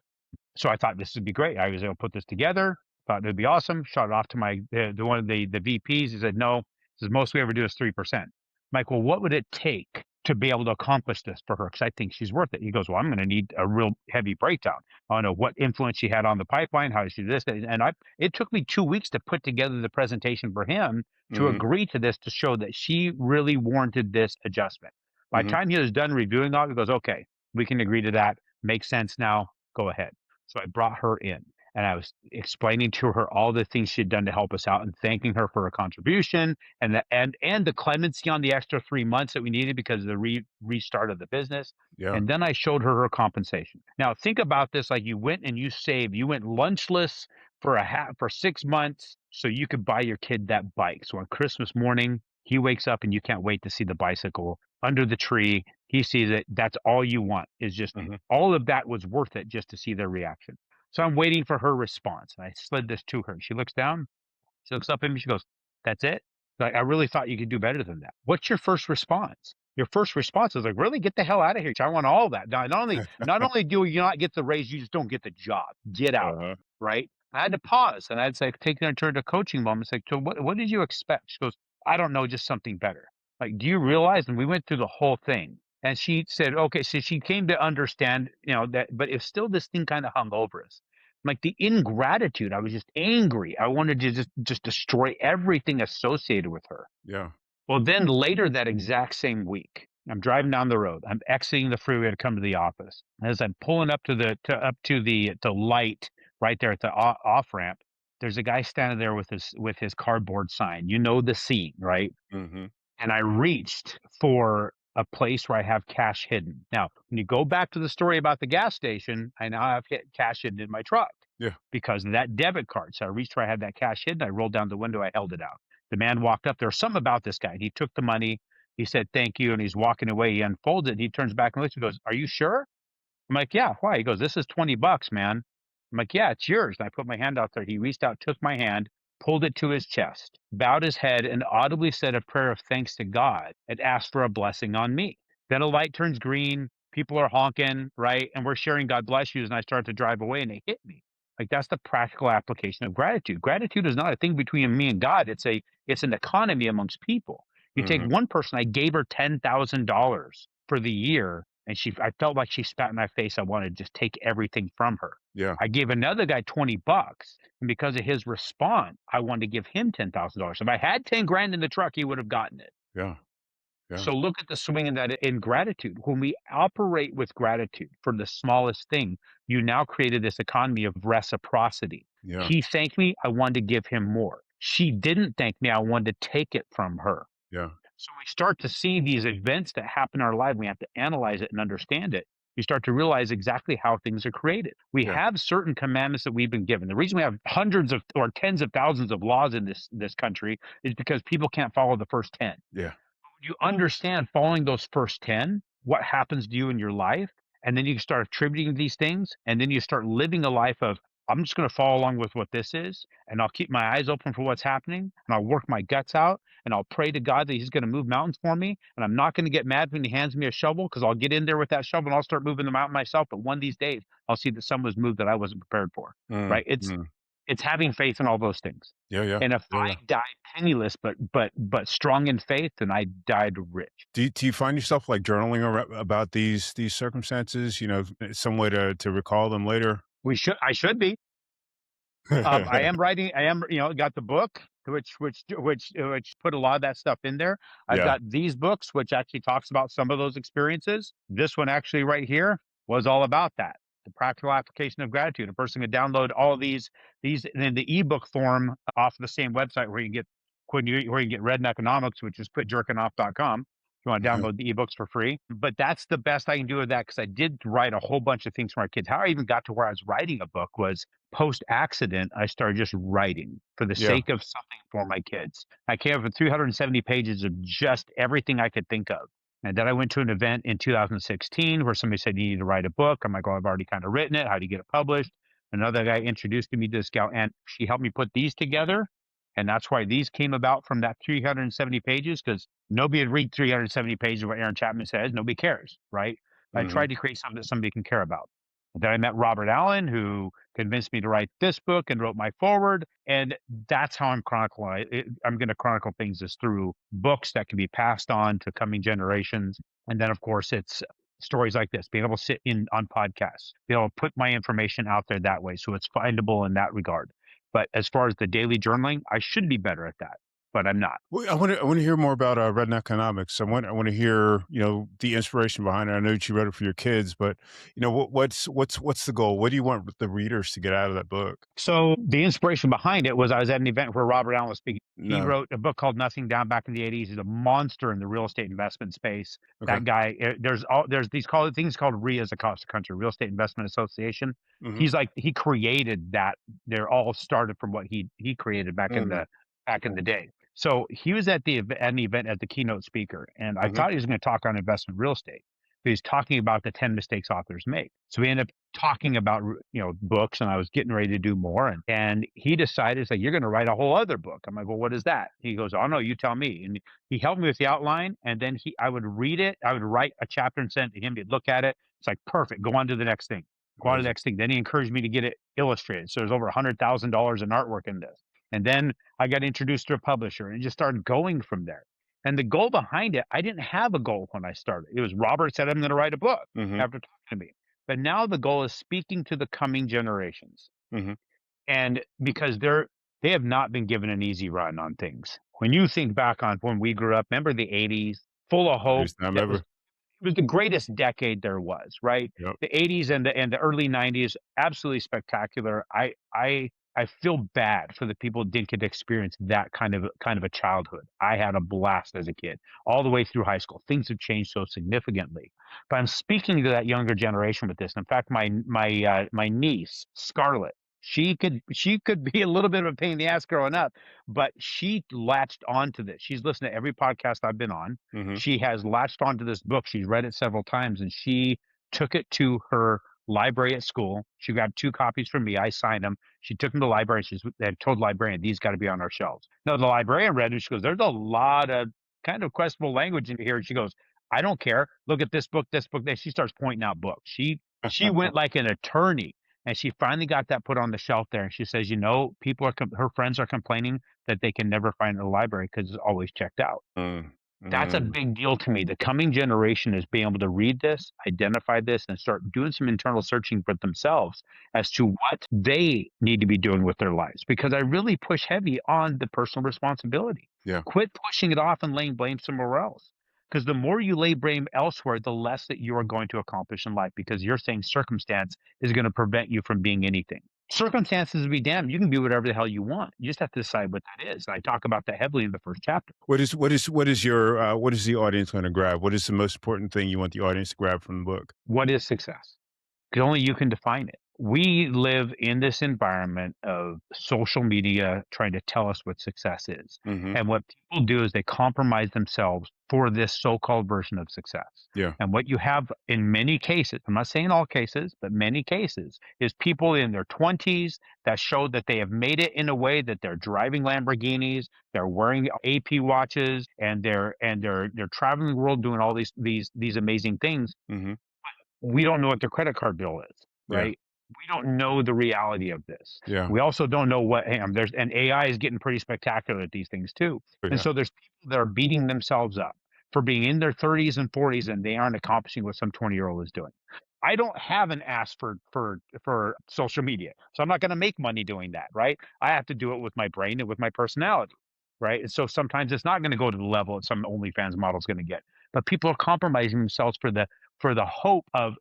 So I thought this would be great. I was able to put this together. Thought it would be awesome. Shot it off to the one of the VPs. He said, no, this is most we ever do is 3%. I'm like, well, what would it take to be able to accomplish this for her? Because I think she's worth it. He goes, well, I'm going to need a real heavy breakdown. I don't know what influence she had on the pipeline, how she did this. And it took me 2 weeks to put together the presentation for him to Hmm. agree to this, to show that she really warranted this adjustment. By the Hmm. time he was done reviewing all, he goes, okay, we can agree to that. Makes sense now. Go ahead. So I brought her in and I was explaining to her all the things she'd done to help us out and thanking her for her contribution and the clemency on the extra 3 months that we needed because of the restart of the business. Yeah. And then I showed her her compensation. Now think about this, like you went and you went lunchless for 6 months so you could buy your kid that bike. So on Christmas morning, he wakes up and you can't wait to see the bicycle under the tree. He sees it. That's all you want, is just Hmm. all of that was worth it just to see their reaction. So I'm waiting for her response. And I slid this to her. She looks down. She looks up at me. She goes, "That's it?" Like, I really thought you could do better than that. What's your first response? Your first response is like, really, get the hell out of here. I want all that. Now, not only do you not get the raise, you just don't get the job. Get out. Uh-huh. Right. I had to pause and I'd say, taking a turn to coaching moments. Like, so what did you expect? She goes, I don't know, just something better. Like, do you realize? And we went through the whole thing. And she said, okay, so she came to understand, that, but if still this thing kind of hung over us. Like the ingratitude, I was just angry. I wanted to just destroy everything associated with her. Yeah. Well, then later that exact same week, I'm driving down the road. I'm exiting the freeway to come to the office. As I'm pulling up to the light right there at the off ramp, there's a guy standing there with his cardboard sign. You know the scene, right? Hmm. And I reached for a place where I have cash hidden. Now, when you go back to the story about the gas station, I now have cash hidden in my truck Yeah. because of that debit card. So I reached where I had that cash hidden. I rolled down the window. I held it out. The man walked up. There was something about this guy. He took the money. He said, thank you. And he's walking away. He unfolds it. He turns back and looks and goes, are you sure? I'm like, yeah, why? He goes, this is $20, man. I'm like, yeah, it's yours. And I put my hand out there. He reached out, took my hand, pulled it to his chest, bowed his head, and audibly said a prayer of thanks to God and asked for a blessing on me. Then a light turns green. People are honking, right? And we're sharing God bless yous. And I start to drive away and they hit me. Like, that's the practical application of gratitude. Gratitude is not a thing between me and God. It's an economy amongst people. You take Hmm. one person, I gave her $10,000 for the year, and I felt like she spat in my face. I wanted to just take everything from her. Yeah. I gave another guy $20, and because of his response, I wanted to give him $10,000. If I had 10 grand in the truck, he would have gotten it. Yeah. Yeah. So look at the swing in that in gratitude. When we operate with gratitude for the smallest thing, you now created this economy of reciprocity. Yeah. He thanked me, I wanted to give him more. She didn't thank me, I wanted to take it from her. Yeah. So we start to see these events that happen in our life. We have to analyze it and understand it. You start to realize exactly how things are created. We Yeah. have certain commandments that we've been given. The reason we have hundreds of or tens of thousands of laws in this country is because people can't follow the first 10. Yeah. You understand following those first 10, what happens to you in your life, and then you start attributing these things, and then you start living a life of, I'm just going to follow along with what this is, and I'll keep my eyes open for what's happening, and I'll work my guts out, and I'll pray to God that He's going to move mountains for me, and I'm not going to get mad when He hands me a shovel, because I'll get in there with that shovel and I'll start moving the mountain myself. But one of these days, I'll see that some was moved that I wasn't prepared for. Mm, Right? It's mm. it's having faith in all those things. Yeah. Yeah. And if Yeah. Yeah. I died penniless, but strong in faith, then I died rich. Do you find yourself like journaling about these circumstances? Some way to recall them later. I should be. I am writing. I am, got the book, which put a lot of that stuff in there. I've Yeah. got these books, which actually talks about some of those experiences. This one actually right here was all about that. The practical application of gratitude. A person can download all of these in the ebook form off the same website where you get where you get Red Economics, which is quitjerkingoff.com. If you want to download the ebooks for free. But that's the best I can do with that, because I did write a whole bunch of things for my kids. How I even got to where I was writing a book was post accident. I started just writing for the Yeah. sake of something for my kids. I came up with 370 pages of just everything I could think of. And then I went to an event in 2016 where somebody said, you need to write a book. I'm like, oh, I've already kind of written it. How do you get it published? Another guy introduced me to this gal, and she helped me put these together. And that's why these came about from that 370 pages, because nobody would read 370 pages of what Aaron Chapman says. Nobody cares, right? I Hmm. tried to create something that somebody can care about. Then I met Robert Allen, who convinced me to write this book and wrote my foreword. And that's how I'm I'm going to chronicle things, is through books that can be passed on to coming generations. And then, of course, it's stories like this, being able to sit in on podcasts, be able to put my information out there that way. So it's findable in that regard. But as far as the daily journaling, I should be better at that, but I'm not. Well, I want to hear more about Red Economics. I want to hear the inspiration behind it. I know that you wrote it for your kids, but what's the goal? What do you want the readers to get out of that book? So the inspiration behind it was I was at an event where Robert Allen was speaking. He No. wrote a book called Nothing Down back in the 80s. He's a monster in the real estate investment space. Okay. That guy, there's these things called RIAs across the country, Real Estate Investment Association. Hmm. He's like, he created that. They're all started from what he created back in the day. So he was at an event as the keynote speaker, and I Hmm. thought he was going to talk on investment real estate. But he's talking about the 10 mistakes authors make. So we ended up talking about books, and I was getting ready to do more, and he decided, like, you're going to write a whole other book. I'm like, well, what is that? He goes, oh no, you tell me. And he helped me with the outline, and then I would read it. I would write a chapter and send it to him. He'd look at it. It's like, perfect, go on to the next thing. Go on to the Amazing. next thing. Then he encouraged me to get it illustrated. So there's over $100,000 in artwork in this. And then I got introduced to a publisher, and it just started going from there. And the goal behind it, I didn't have a goal when I started. It was Robert said, I'm going to write a book Hmm. after talking to me. But now the goal is speaking to the coming generations. Hmm. And because they have not been given an easy run on things. When you think back on when we grew up, remember the 80s, full of hope. Greatest time That ever. it was the greatest decade there was, right? Yep. The 80s and the early 90s, absolutely spectacular. I feel bad for the people who didn't get to experience that kind of a childhood. I had a blast as a kid, all the way through high school. Things have changed so significantly. But I'm speaking to that younger generation with this. In fact, my niece, Scarlett, she could be a little bit of a pain in the ass growing up, but she latched onto this. She's listened to every podcast I've been on. Hmm. She has latched onto this book. She's read it several times, and she took it to her library at school. She grabbed 2 copies from me. I signed them. She took them to the library. They had told the librarian, these got to be on our shelves. No, the librarian read it. She goes, there's a lot of kind of questionable language in here. And she goes, I don't care. Look at this book, this book. Then she starts pointing out books. She went like an attorney, and she finally got that put on the shelf there. And she says, her friends are complaining that they can never find it in the library because it's always checked out. Mm. That's a Mm, big deal to me. The coming generation is being able to read this, identify this, and start doing some internal searching for themselves as to what they need to be doing with their lives. Because I really push heavy on the personal responsibility. yeah. Quit pushing it off and laying blame somewhere else. Because the more you lay blame elsewhere, the less that you are going to accomplish in life because you're saying circumstance is going to prevent you from being anything. Circumstances be damned. You can be whatever the hell you want. You just have to decide what that is. And I talk about that heavily in the first chapter. What is the audience going to grab? What is the most important thing you want the audience to grab from the book? What is success? Because only you can define it. We live in this environment of social media trying to tell us what success is. Hmm. And what people do is they compromise themselves for this so called version of success. Yeah. And what you have in many cases, I'm not saying all cases, but many cases, is people in their 20s that show that they have made it in a way that they're driving Lamborghinis, they're wearing AP watches, and they're traveling the world doing all these amazing things. Hmm. We don't know what their credit card bill is, Yeah. right? We don't know the reality of this. Yeah. We also don't know what there's and AI is getting pretty spectacular at these things too. And Yeah. so there's people that are beating themselves up for being in their 30s and 40s and they aren't accomplishing what some 20-year-old is doing. I don't have an ask for social media. So I'm not going to make money doing that, right? I have to do it with my brain and with my personality, right? And so sometimes it's not going to go to the level that some OnlyFans model is going to get. But people are compromising themselves for the hope of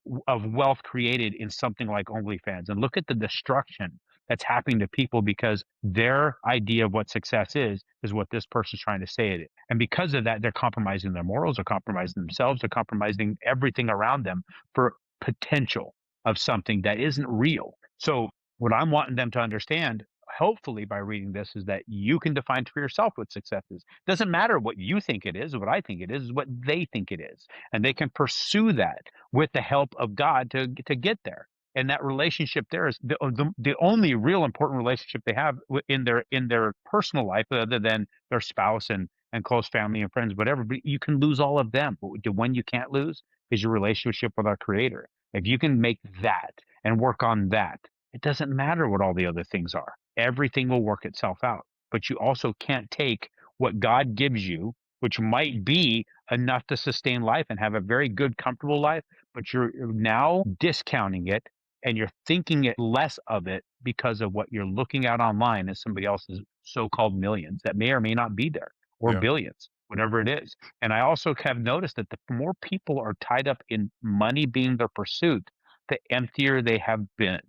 wealth created in something like OnlyFans. And look at the destruction that's happening to people because their idea of what success is what this person's trying to say it is. And because of that, they're compromising their morals, they're compromising themselves, they're compromising everything around them for potential of something that isn't real. So what I'm wanting them to understand, hopefully by reading this, is that you can define for yourself what success is. Doesn't matter what you think it is, what I think it is what they think it is. And they can pursue that with the help of God to get there. And that relationship there is the only real important relationship they have in their personal life, other than their spouse and close family and friends, whatever. But you can lose all of them. But the one you can't lose is your relationship with our Creator. If you can make that and work on that, it doesn't matter what all the other things are. Everything will work itself out. But you also can't take what God gives you, which might be enough to sustain life and have a very good, comfortable life, but you're now discounting it and you're thinking it less of it because of what you're looking at online as somebody else's so-called millions that may or may not be there, or Yeah. billions, whatever it is. And I also have noticed that the more people are tied up in money being their pursuit, the emptier they have been.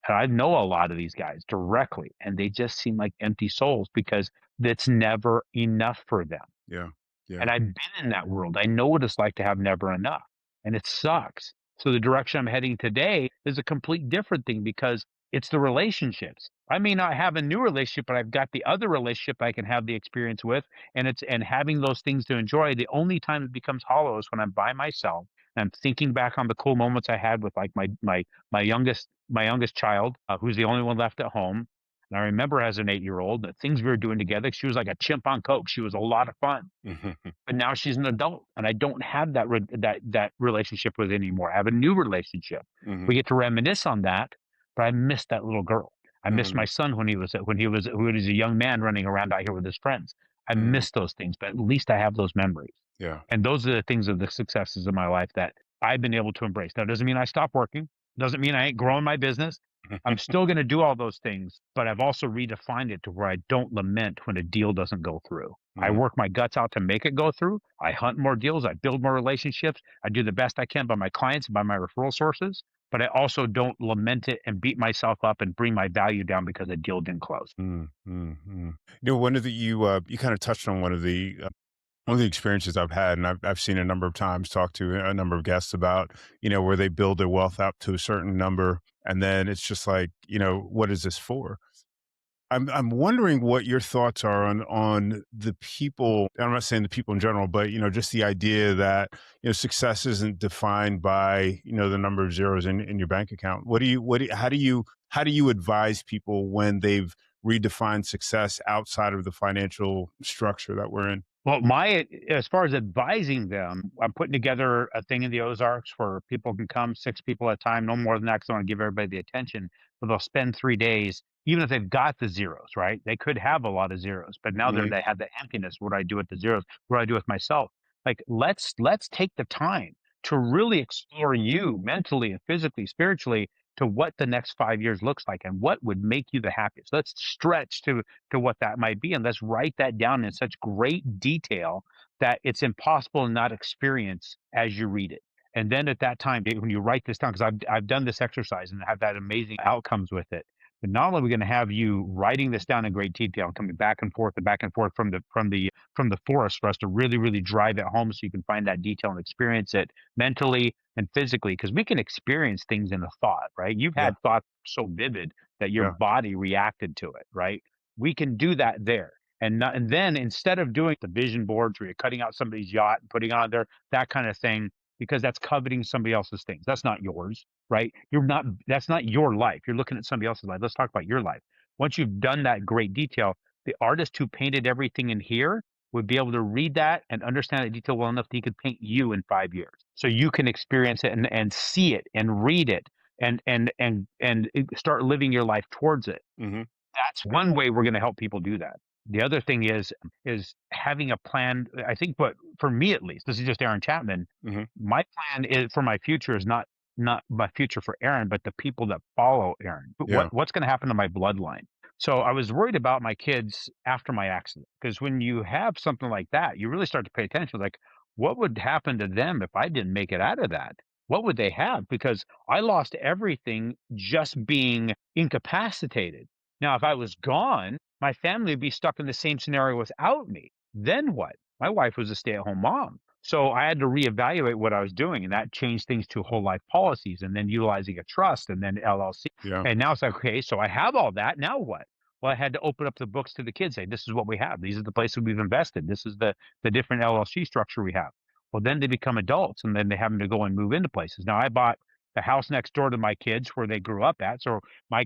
And I know a lot of these guys directly, and they just seem like empty souls because it's never enough for them. Yeah. Yeah. And I've been in that world. I know what it's like to have never enough, and it sucks. So the direction I'm heading today is a complete different thing because it's the relationships. I may not have a new relationship, but I've got the other relationship I can have the experience with, and having those things to enjoy. The only time it becomes hollow is when I'm by myself and I'm thinking back on the cool moments I had with like my youngest child, who's the only one left at home. And I remember as an 8-year-old, the things we were doing together. She was like a chimp on coke. She was a lot of fun. Hmm. But now she's an adult, and I don't have that relationship with anymore. I have a new relationship. Hmm. We get to reminisce on that, but I miss that little girl. I miss Hmm. my son when he was a young man running around out here with his friends. I Hmm. miss those things, but at least I have those memories. Yeah. And those are the things of the successes of my life that I've been able to embrace. Now, doesn't mean I stop working. Doesn't mean I ain't growing my business. I'm still going to do all those things, but I've also redefined it to where I don't lament when a deal doesn't go through. I Mhm. work my guts out to make it go through. I hunt more deals. I build more relationships. I do the best I can by my clients and by my referral sources, but I also don't lament it and beat myself up and bring my value down because a deal didn't close. Mm, mm, mm. One of the you kind of touched on one of the experiences I've had, and I've seen a number of times, talked to a number of guests about, where they build their wealth up to a certain number, and then it's just like, what is this for? I'm wondering what your thoughts are on the people. I'm not saying the people in general, but just the idea that success isn't defined by the number of zeros in your bank account. How do you advise people when they've redefined success outside of the financial structure that we're in? Well, as far as advising them, I'm putting together a thing in the Ozarks where people can come, 6 people at a time, no more than that, 'cause I wanna give everybody the attention, but they'll spend 3 days, even if they've got the zeros, right? They could have a lot of zeros, but now Hmm. they have the emptiness. What do I do with the zeros? What do I do with myself? Like, let's take the time to really explore you mentally and physically, spiritually, to what the next 5 years looks like and what would make you the happiest. Let's stretch to what that might be. And let's write that down in such great detail that it's impossible to not experience as you read it. And then at that time, when you write this down, because I've done this exercise and have had amazing outcomes with it. But not only are we going to have you writing this down in great detail, coming back and back and forth from the forest for us to really, really drive it home so you can find that detail and experience it mentally and physically, because we can experience things in a thought, right? You've Yeah. had thoughts so vivid that your Yeah. body reacted to it, right? We can do that there. And then instead of doing the vision boards where you're cutting out somebody's yacht and putting on there, that kind of thing, because that's coveting somebody else's things. That's not yours, right? That's not your life. You're looking at somebody else's life. Let's talk about your life. Once you've done that great detail, the artist who painted everything in here would be able to read that and understand that detail well enough that he could paint you in 5 years. So you can experience it and see it and read it and start living your life towards it. Hmm. That's one way we're going to help people do that. The other thing is having a plan. I think, but for me at least, this is just Aaron Chapman. Hmm. My plan is for my future is not my future for Aaron, but the people that follow Aaron. But Yeah. what's going to happen to my bloodline? So I was worried about my kids after my accident because when you have something like that, you really start to pay attention. Like, what would happen to them if I didn't make it out of that? What would they have? Because I lost everything just being incapacitated. Now, if I was gone, my family would be stuck in the same scenario without me. Then what? My wife was a stay-at-home mom. So I had to reevaluate what I was doing, and that changed things to whole life policies and then utilizing a trust and then LLC. Yeah. And now it's like, okay, so I have all that. Now what? Well, I had to open up the books to the kids, say, this is what we have. These are the places we've invested. This is the different LLC structure we have. Well, then they become adults and then they have them to go and move into places. Now I bought the house next door to my kids where they grew up at. So my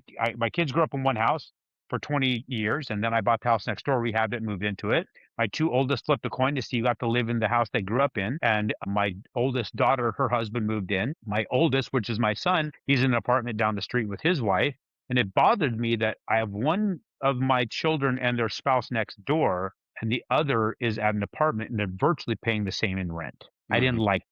kids grew up in one house for 20 years, and then I bought the house next door, rehabbed it, moved into it. My two oldest flipped a coin to see who got to live in the house they grew up in, and my oldest daughter, her husband moved in. My oldest, which is my son, he's in an apartment down the street with his wife, and it bothered me that I have one of my children and their spouse next door, and the other is at an apartment, and they're virtually paying the same in rent. I didn't Hmm. like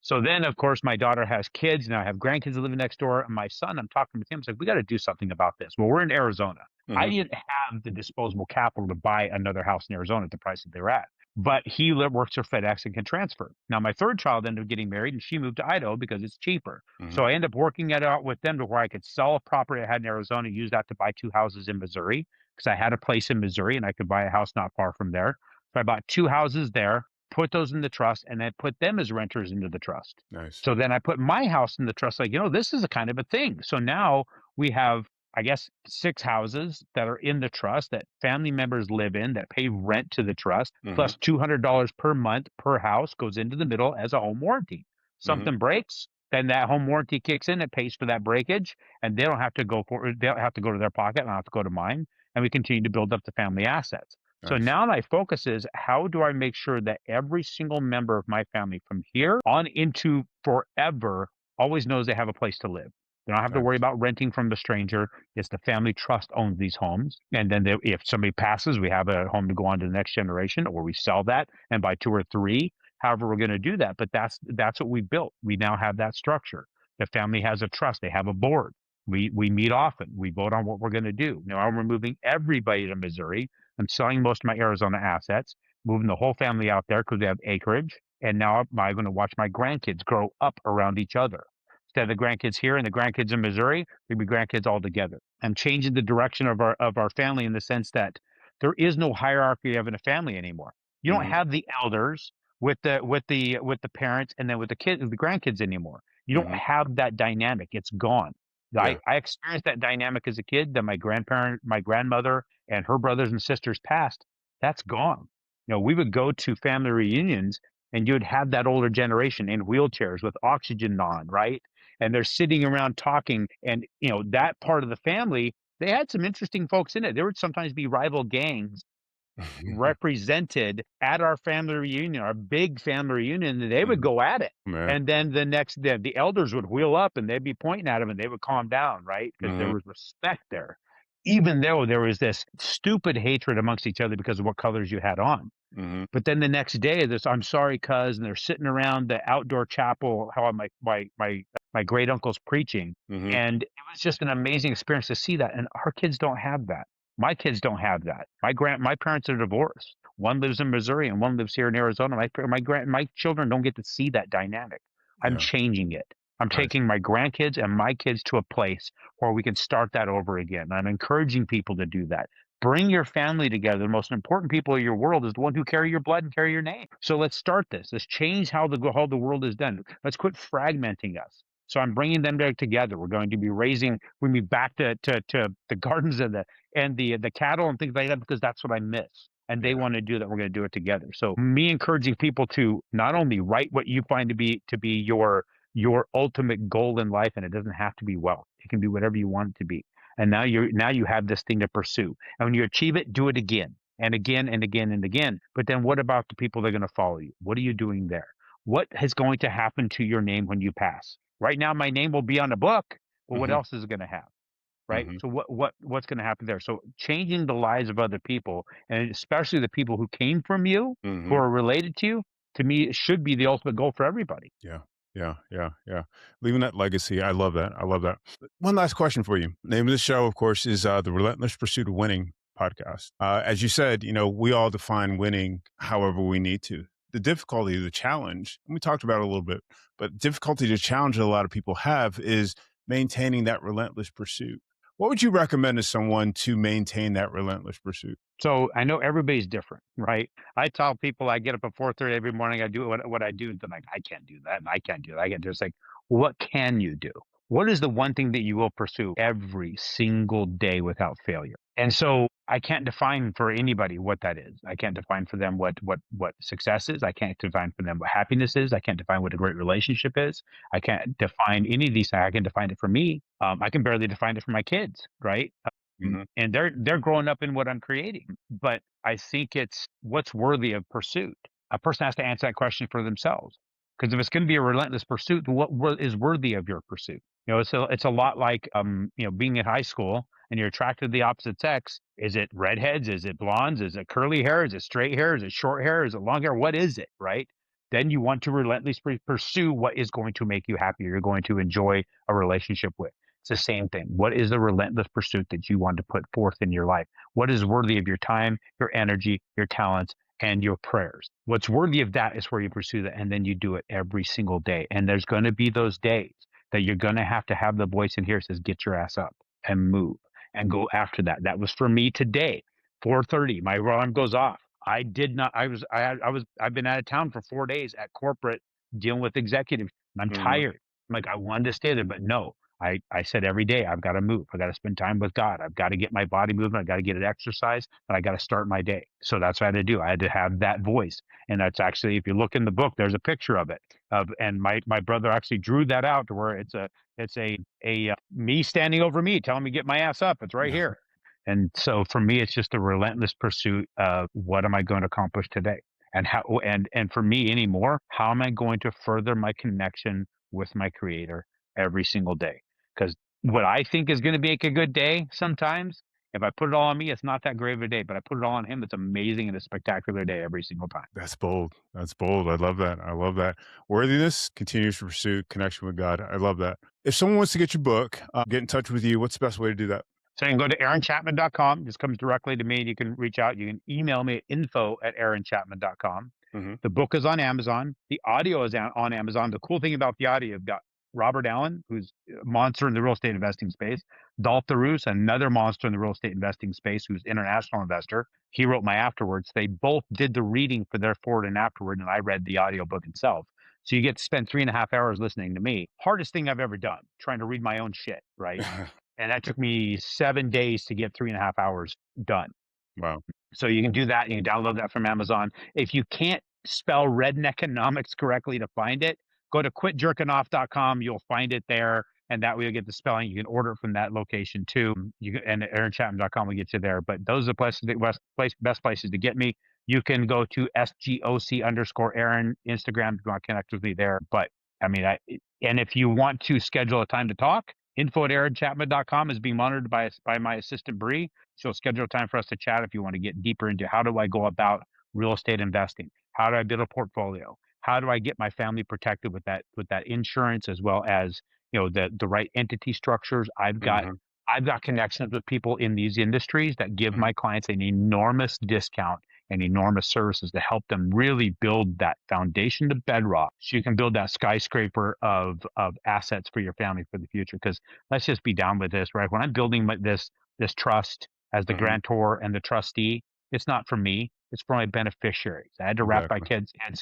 so then, of course, my daughter has kids. Now I have grandkids living next door. And my son, I'm talking with him. It's like, we got to do something about this. Well, we're in Arizona. I Hmm. didn't have the disposable capital to buy another house in Arizona at the price that they're at. But works for FedEx and can transfer. Now, my third child ended up getting married and she moved to Idaho because it's cheaper. Hmm. So I ended up working it out with them to where I could sell a property I had in Arizona, use that to buy 2 houses in Missouri because I had a place in Missouri and I could buy a house not far from there. So I bought 2 houses there, put those in the trust, and then put them as renters into the trust. Nice. So then I put my house in the trust, like, this is a kind of a thing. So now we have, I guess, 6 houses that are in the trust that family members live in that pay rent to the trust, Hmm. plus $200 per month per house goes into the middle as a home warranty. Hmm. Something breaks, then that home warranty kicks in, it pays for that breakage, and they don't have to go to their pocket, I don't have to go to mine, and we continue to build up the family assets. So Nice. now my focus is how do I make sure that every single member of my family from here on into forever always knows they have a place to live. They don't have to worry Nice. about renting from the stranger. It's the family trust owns these homes. And then if somebody passes, we have a home to go on to the next generation, or we sell that and buy 2 or 3. However, we're going to do that. But that's what we built. We now have that structure. The family has a trust. They have a board. We meet often. We vote on what we're going to do. Now I'm moving everybody to Missouri. I'm selling most of my Arizona assets, moving the whole family out there because we have acreage. And now I'm going to watch my grandkids grow up around each other. Instead of the grandkids here and the grandkids in Missouri, we'll be grandkids all together. I'm changing the direction of our family in the sense that there is no hierarchy of a family anymore. You don't Hmm. have the elders with the parents and then with the grandkids anymore. You don't Hmm. have that dynamic. It's gone. Yeah. I experienced that dynamic as a kid. That my grandmother and her brothers and sisters passed. That's gone. We would go to family reunions and you would have that older generation in wheelchairs with oxygen on, right? And they're sitting around talking. And, that part of the family, they had some interesting folks in it. There would sometimes be rival gangs represented at our family reunion, our big family reunion, and they would Mhm. go at it. Man. And then the elders would wheel up and they'd be pointing at him and they would calm down, right? Because there Mhm. was respect there, even though there was this stupid hatred amongst each other because of what colors you had on. Mhm. But then the next day, this "I'm sorry, cuz," and they're sitting around the outdoor chapel, how my great uncle's preaching, Mhm. and it was just an amazing experience to see that. And our kids don't have that. My kids don't have that. My parents are divorced. One lives in Missouri and one lives here in Arizona. My children don't get to see that dynamic. I'm Yeah. changing it. I'm Nice. taking my grandkids and my kids to a place where we can start that over again. I'm encouraging people to do that. Bring your family together. The most important people of your world is the one who carry your blood and carry your name. So let's start this. Let's change how the world is done. Let's quit fragmenting us. So I'm bringing them together. We're going to be we'll be back to the gardens and the cattle and things like that because that's what I miss. And they Yeah. want to do that. We're going to do it together. So me encouraging people to not only write what you find to be your ultimate goal in life, and it doesn't have to be wealth. It can be whatever you want it to be. And now you have this thing to pursue. And when you achieve it, do it again and again and again and again. But then what about the people that are going to follow you? What are you doing there? What is going to happen to your name when you pass? Right now, my name will be on a book, but what Mhm. else is it going to have? Right. Mhm. So what's going to happen there? So changing the lives of other people, and especially the people who came from you, who Mhm. are related to me, it should be the ultimate goal for everybody. Yeah. Yeah. Yeah. Yeah. Leaving that legacy. I love that. I love that. One last question for you. Name of the show, of course, is the Relentless Pursuit of Winning podcast. As you said, we all define winning however we need to. The difficulty, the challenge, and we talked about it a little bit, but difficulty, the challenge that a lot of people have is maintaining that relentless pursuit. What would you recommend to someone to maintain that relentless pursuit? So I know everybody's different, right? I tell people I get up at 4:30 every morning. I do what I do. They're like, I can't do that, and I can't do that. I can't do. It's like, what can you do? What is the one thing that you will pursue every single day without failure? And so I can't define for anybody what that is. I can't define for them what success is. I can't define for them what happiness is. I can't define what a great relationship is. I can't define any of these. I can define it for me. I can barely define it for my kids, right? Hmm. And they're growing up in what I'm creating. But I think it's what's worthy of pursuit. A person has to answer that question for themselves. Because if it's going to be a relentless pursuit, what is worthy of your pursuit? It's a lot like being in high school and you're attracted to the opposite sex. Is it redheads? Is it blondes? Is it curly hair? Is it straight hair? Is it short hair? Is it long hair? What is it? Right? Then you want to relentlessly pursue what is going to make you happy. You're going to enjoy a relationship with. It's the same thing. What is the relentless pursuit that you want to put forth in your life? What is worthy of your time, your energy, your talents, and your prayers? What's worthy of that is where you pursue that. And then you do it every single day. And there's going to be those days that you're going to have the voice in here that says, get your ass up and move and go after that. That was for me today. 4:30, my alarm goes off. I did not, I've been out of town for 4 days at corporate dealing with executives. And I'm Hmm. tired. I'm like, I wanted to stay there, but no, I said every day I've got to move. I got to spend time with God. I've got to get my body moving. I got to get it exercise, and I got to start my day. So that's what I had to do. I had to have that voice, and that's actually, if you look in the book, there's a picture of it. And my brother actually drew that out to where it's a me standing over me, telling me get my ass up. It's right here. And so for me, it's just a relentless pursuit of what am I going to accomplish today, and and for me anymore, how am I going to further my connection with my Creator every single day? Because what I think is going to make a good day sometimes, if I put it all on me, it's not that great of a day. But I put it all on him, it's amazing and a spectacular day every single time. That's bold. That's bold. I love that. I love that. Worthiness, continuous pursuit, connection with God. I love that. If someone wants to get your book, get in touch with you, what's the best way to do that? So you can go to aaronchapman.com. Just comes directly to me. You can reach out. You can email me at info@aaronchapman.com. Hmm. The book is on Amazon. The audio is on Amazon. The cool thing about the audio, you've got Robert Allen, who's a monster in the real estate investing space. Dolph DeRoos, another monster in the real estate investing space, who's international investor. He wrote my afterwards. They both did the reading for their forward and afterward, and I read the audiobook itself. So you get to spend 3.5 hours listening to me. Hardest thing I've ever done, trying to read my own shit, right? And that took me 7 days to get 3.5 hours done. Wow. So you can do that. You can download that from Amazon. If you can't spell redneckonomics correctly to find it, go to quitjerkingoff.com. You'll find it there. and that way you'll get the spelling. You can order it from that location too. You can, and AaronChapman.com will get you there. But those are the places, best places to get me. You can go to SGOC_Aaron Instagram if you want to connect with me there. But I mean, and if you want to schedule a time to talk, info@aaronchapman.com is being monitored by my assistant Bree. She'll schedule a time for us to chat if you want to get deeper into how do I go about real estate investing? How do I build a portfolio? How do I get my family protected with that insurance, as well as the right entity structures? Hmm. I've got connections with people in these industries that give Hmm. my clients an enormous discount and enormous services to help them really build that foundation to bedrock, so you can build that skyscraper of assets for your family for the future. Because let's just be down with this, right? When I'm building this trust as the Hmm. grantor and the trustee, it's not for me. It's for my beneficiaries. I had to wrap my Exactly. kids' head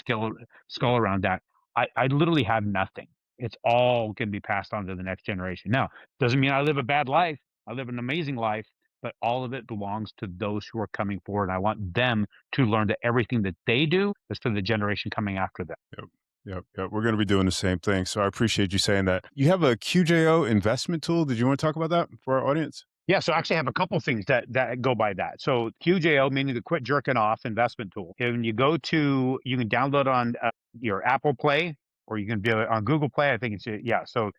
skull around that. I literally have nothing. It's all going to be passed on to the next generation. Now, doesn't mean I live a bad life. I live an amazing life, but all of it belongs to those who are coming forward. I want them to learn that everything that they do is for the generation coming after them. Yep. Yep. Yep. We're going to be doing the same thing. So I appreciate you saying that. You have a QJO investment tool. Did you want to talk about that for our audience? Yeah, so actually I have a couple things that go by that. So QJO, meaning the quit jerking off investment tool. And you can download on your Apple Play, or you can do it on Google Play. I think yeah. So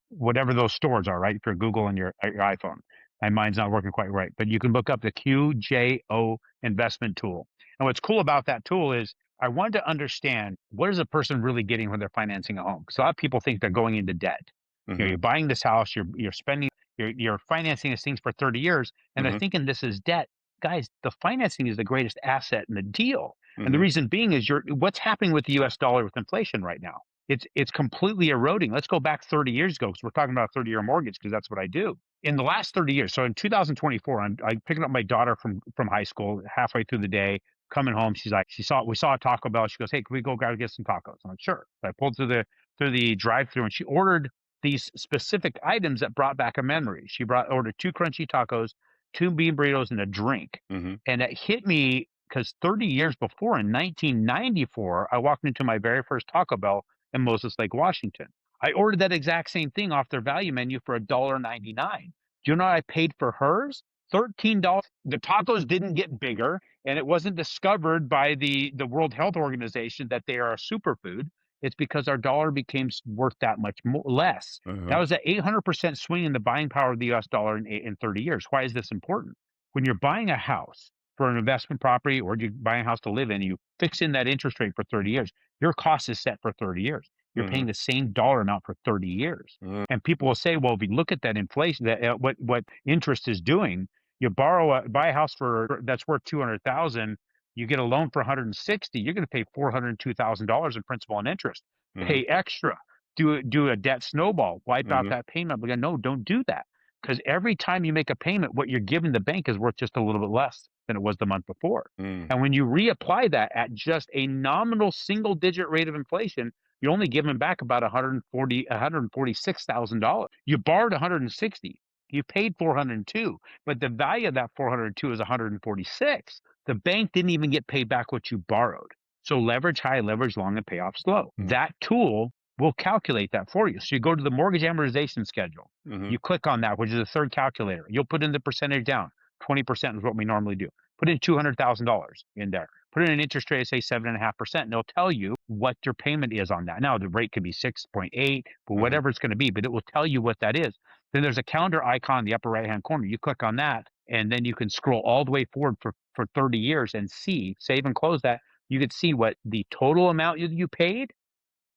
whatever those stores are, right? For Google and your iPhone. My mind's not working quite right, but you can look up the QJO investment tool. And what's cool about that tool is I wanted to understand, what is a person really getting when they're financing a home? Because a lot of people think they're going into debt. Hmm. You're buying this house, you're spending, you're financing these things for 30 years, and they're Hmm. thinking this is debt. Guys, the financing is the greatest asset in the deal. And the Hmm. reason being is what's happening with the US dollar with inflation right now. It's completely eroding. Let's go back 30 years ago, because we're talking about a 30-year mortgage, because that's what I do. In the last 30 years, so in 2024, I'm picking up my daughter from high school halfway through the day, coming home. She's like, we saw a Taco Bell. She goes, "Hey, can we go get some tacos?" I'm like, "Sure." So I pulled through the drive-through, and she ordered these specific items that brought back a memory. She ordered 2 crunchy tacos, 2 bean burritos, and a drink. Hmm. And it hit me because 30 years before, in 1994, I walked into my very first Taco Bell in Moses Lake, Washington. I ordered that exact same thing off their value menu for $1.99. Do you know what I paid for hers? $13. The tacos didn't get bigger, and it wasn't discovered by the World Health Organization that they are a superfood. It's because our dollar became worth that much less. Uh-huh. That was an 800% swing in the buying power of the US dollar in 30 years. Why is this important? When you're buying a house for an investment property, or you're buying a house to live in, you fix in that interest rate for 30 years, your cost is set for 30 years. You're Hmm. paying the same dollar amount for 30 years. Hmm. And people will say, well, if you look at that inflation, that what interest is doing, you buy a house that's worth 200,000, you get a loan for 160, you're going to pay $402,000 in principal and interest. Hmm. Pay extra. Do a debt snowball. Wipe out Hmm. that payment. But no, don't do that, because every time you make a payment, what you're giving the bank is worth just a little bit less than it was the month before. Hmm. And when you reapply that at just a nominal single digit rate of inflation, you're only giving back about $146,000. You borrowed 160. You paid 402, but the value of that 402 is 146. The bank didn't even get paid back what you borrowed. So leverage high, leverage long, and pay off slow. That tool will calculate that for you. So you go to the mortgage amortization schedule. Hmm. You click on that, which is the third calculator. You'll put in the percentage down. 20% is what we normally do. Put in $200,000 in there. Put in an interest rate of, say, 7.5%, and it'll tell you what your payment is on that. Now, the rate could be 6.8, but Hmm. whatever it's going to be, but it will tell you what that is. Then there's a calendar icon in the upper right-hand corner. You click on that, and then you can scroll all the way forward for 30 years and save and close that. You could see what the total amount you paid,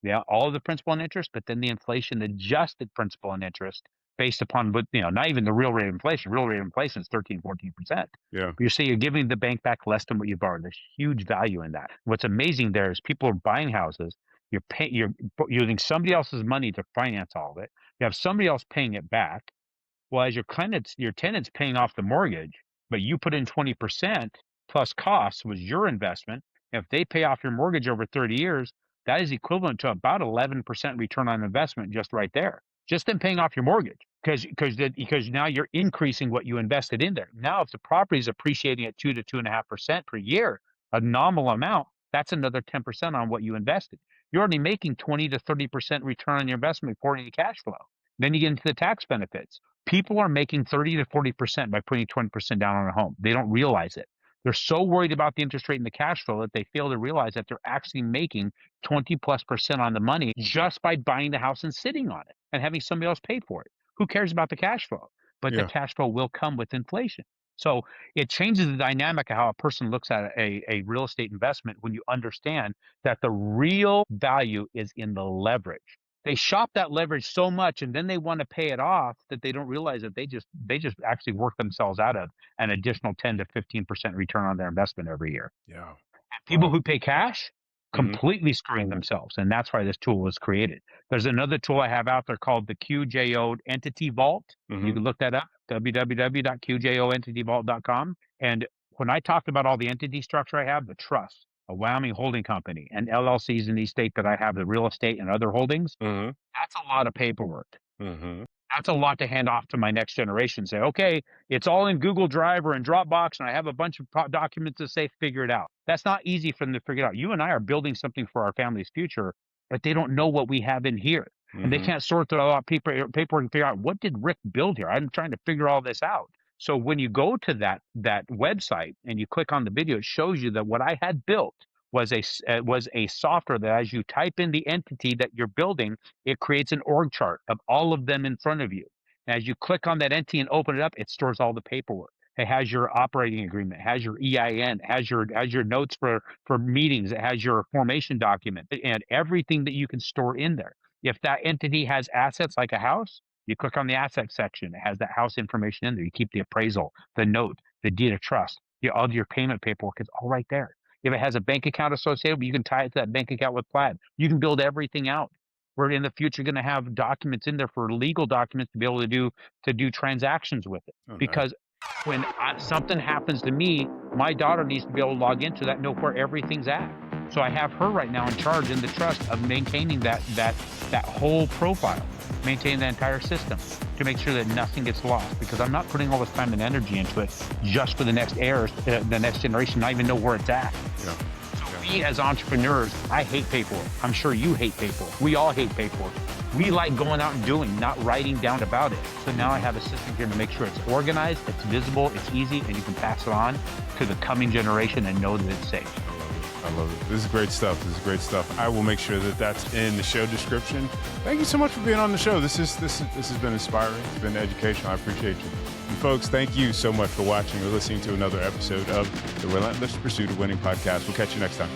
yeah, all of the principal and interest, but then the inflation adjusted principal and interest based upon not even the real rate of inflation. Real rate of inflation is 13, 14%. Yeah. But you say you're giving the bank back less than what you borrowed. There's huge value in that. What's amazing there is people are buying houses. You're using somebody else's money to finance all of it. You have somebody else paying it back. Well, as your tenant's paying off the mortgage, but you put in 20% plus costs was your investment. If they pay off your mortgage over 30 years, that is equivalent to about 11% return on investment just right there. Just in paying off your mortgage. Because now you're increasing what you invested in there. Now, if the property is appreciating at 2 to 2.5% per year, a nominal amount, that's another 10% on what you invested. you're already making 20 to 30% return on your investment according to cash flow. Then you get into the tax benefits. People are making 30 to 40% by putting 20% down on a home. They don't realize it. They're so worried about the interest rate and the cash flow that they fail to realize that they're actually making 20+% on the money just by buying the house and sitting on it and having somebody else pay for it. Who cares about the cash flow? But the Yeah. cash flow will come with inflation. So it changes the dynamic of how a person looks at a real estate investment when you understand that the real value is in the leverage. They shop that leverage so much and then they want to pay it off that they don't realize that they just actually work themselves out of an additional 10 to 15% return on their investment every year. Yeah. People Wow. who pay cash completely screwing themselves, and that's why this tool was created. There's another tool I have out there called the QJO Entity Vault. You can look that up, www.qjoentityvault.com. And when I talked about all the entity structure I have, the trust, a Wyoming holding company, and LLCs in these states that I have, the real estate and other holdings, that's a lot of paperwork. That's a lot to hand off to my next generation. Say, okay, it's all in Google Drive or in Dropbox, and I have a bunch of documents to say, figure it out. That's not easy for them to figure out. You and I are building something for our family's future, but they don't know what we have in here. And they can't sort through a lot of paperwork and figure out, what did Rick build here? I'm trying to figure all this out. So when you go to that website and you click on the video, it shows you that what I had built was a software that as you type in the entity that you're building, it creates an org chart of all of them in front of you. And as you click on that entity and open it up, it stores all the paperwork. It has your operating agreement, it has your EIN, it has your notes for meetings, it has your formation document, and everything that you can store in there. If that entity has assets like a house, you click on the asset section. It has that house information in there. You keep the appraisal, the note, the deed of trust, all your payment paperwork is all right there. If it has a bank account associated, you can tie it to that bank account with Plaid. You can build everything out. We're in the future going to have documents in there for legal documents to be able to do transactions with it. Because when something happens to me, my daughter needs to be able to log into that, know where everything's at. So I have her right now in charge in the trust of maintaining that whole profile, maintaining the entire system to make sure that nothing gets lost, because I'm not putting all this time and energy into it just for the next heirs, the next generation, not even know where it's at. So we as entrepreneurs, I hate paperwork. I'm sure you hate paperwork. We all hate paperwork. We like going out and doing, not writing down about it. So now I have a system here to make sure it's organized, it's visible, it's easy, and you can pass it on to the coming generation and know that it's safe. I love it. This is great stuff. I will make sure that that's in the show description. Thank you so much for being on the show. This has been inspiring. It's been educational. I appreciate you. And folks, thank you so much for watching or listening to another episode of the Relentless Pursuit of Winning podcast. We'll catch you next time.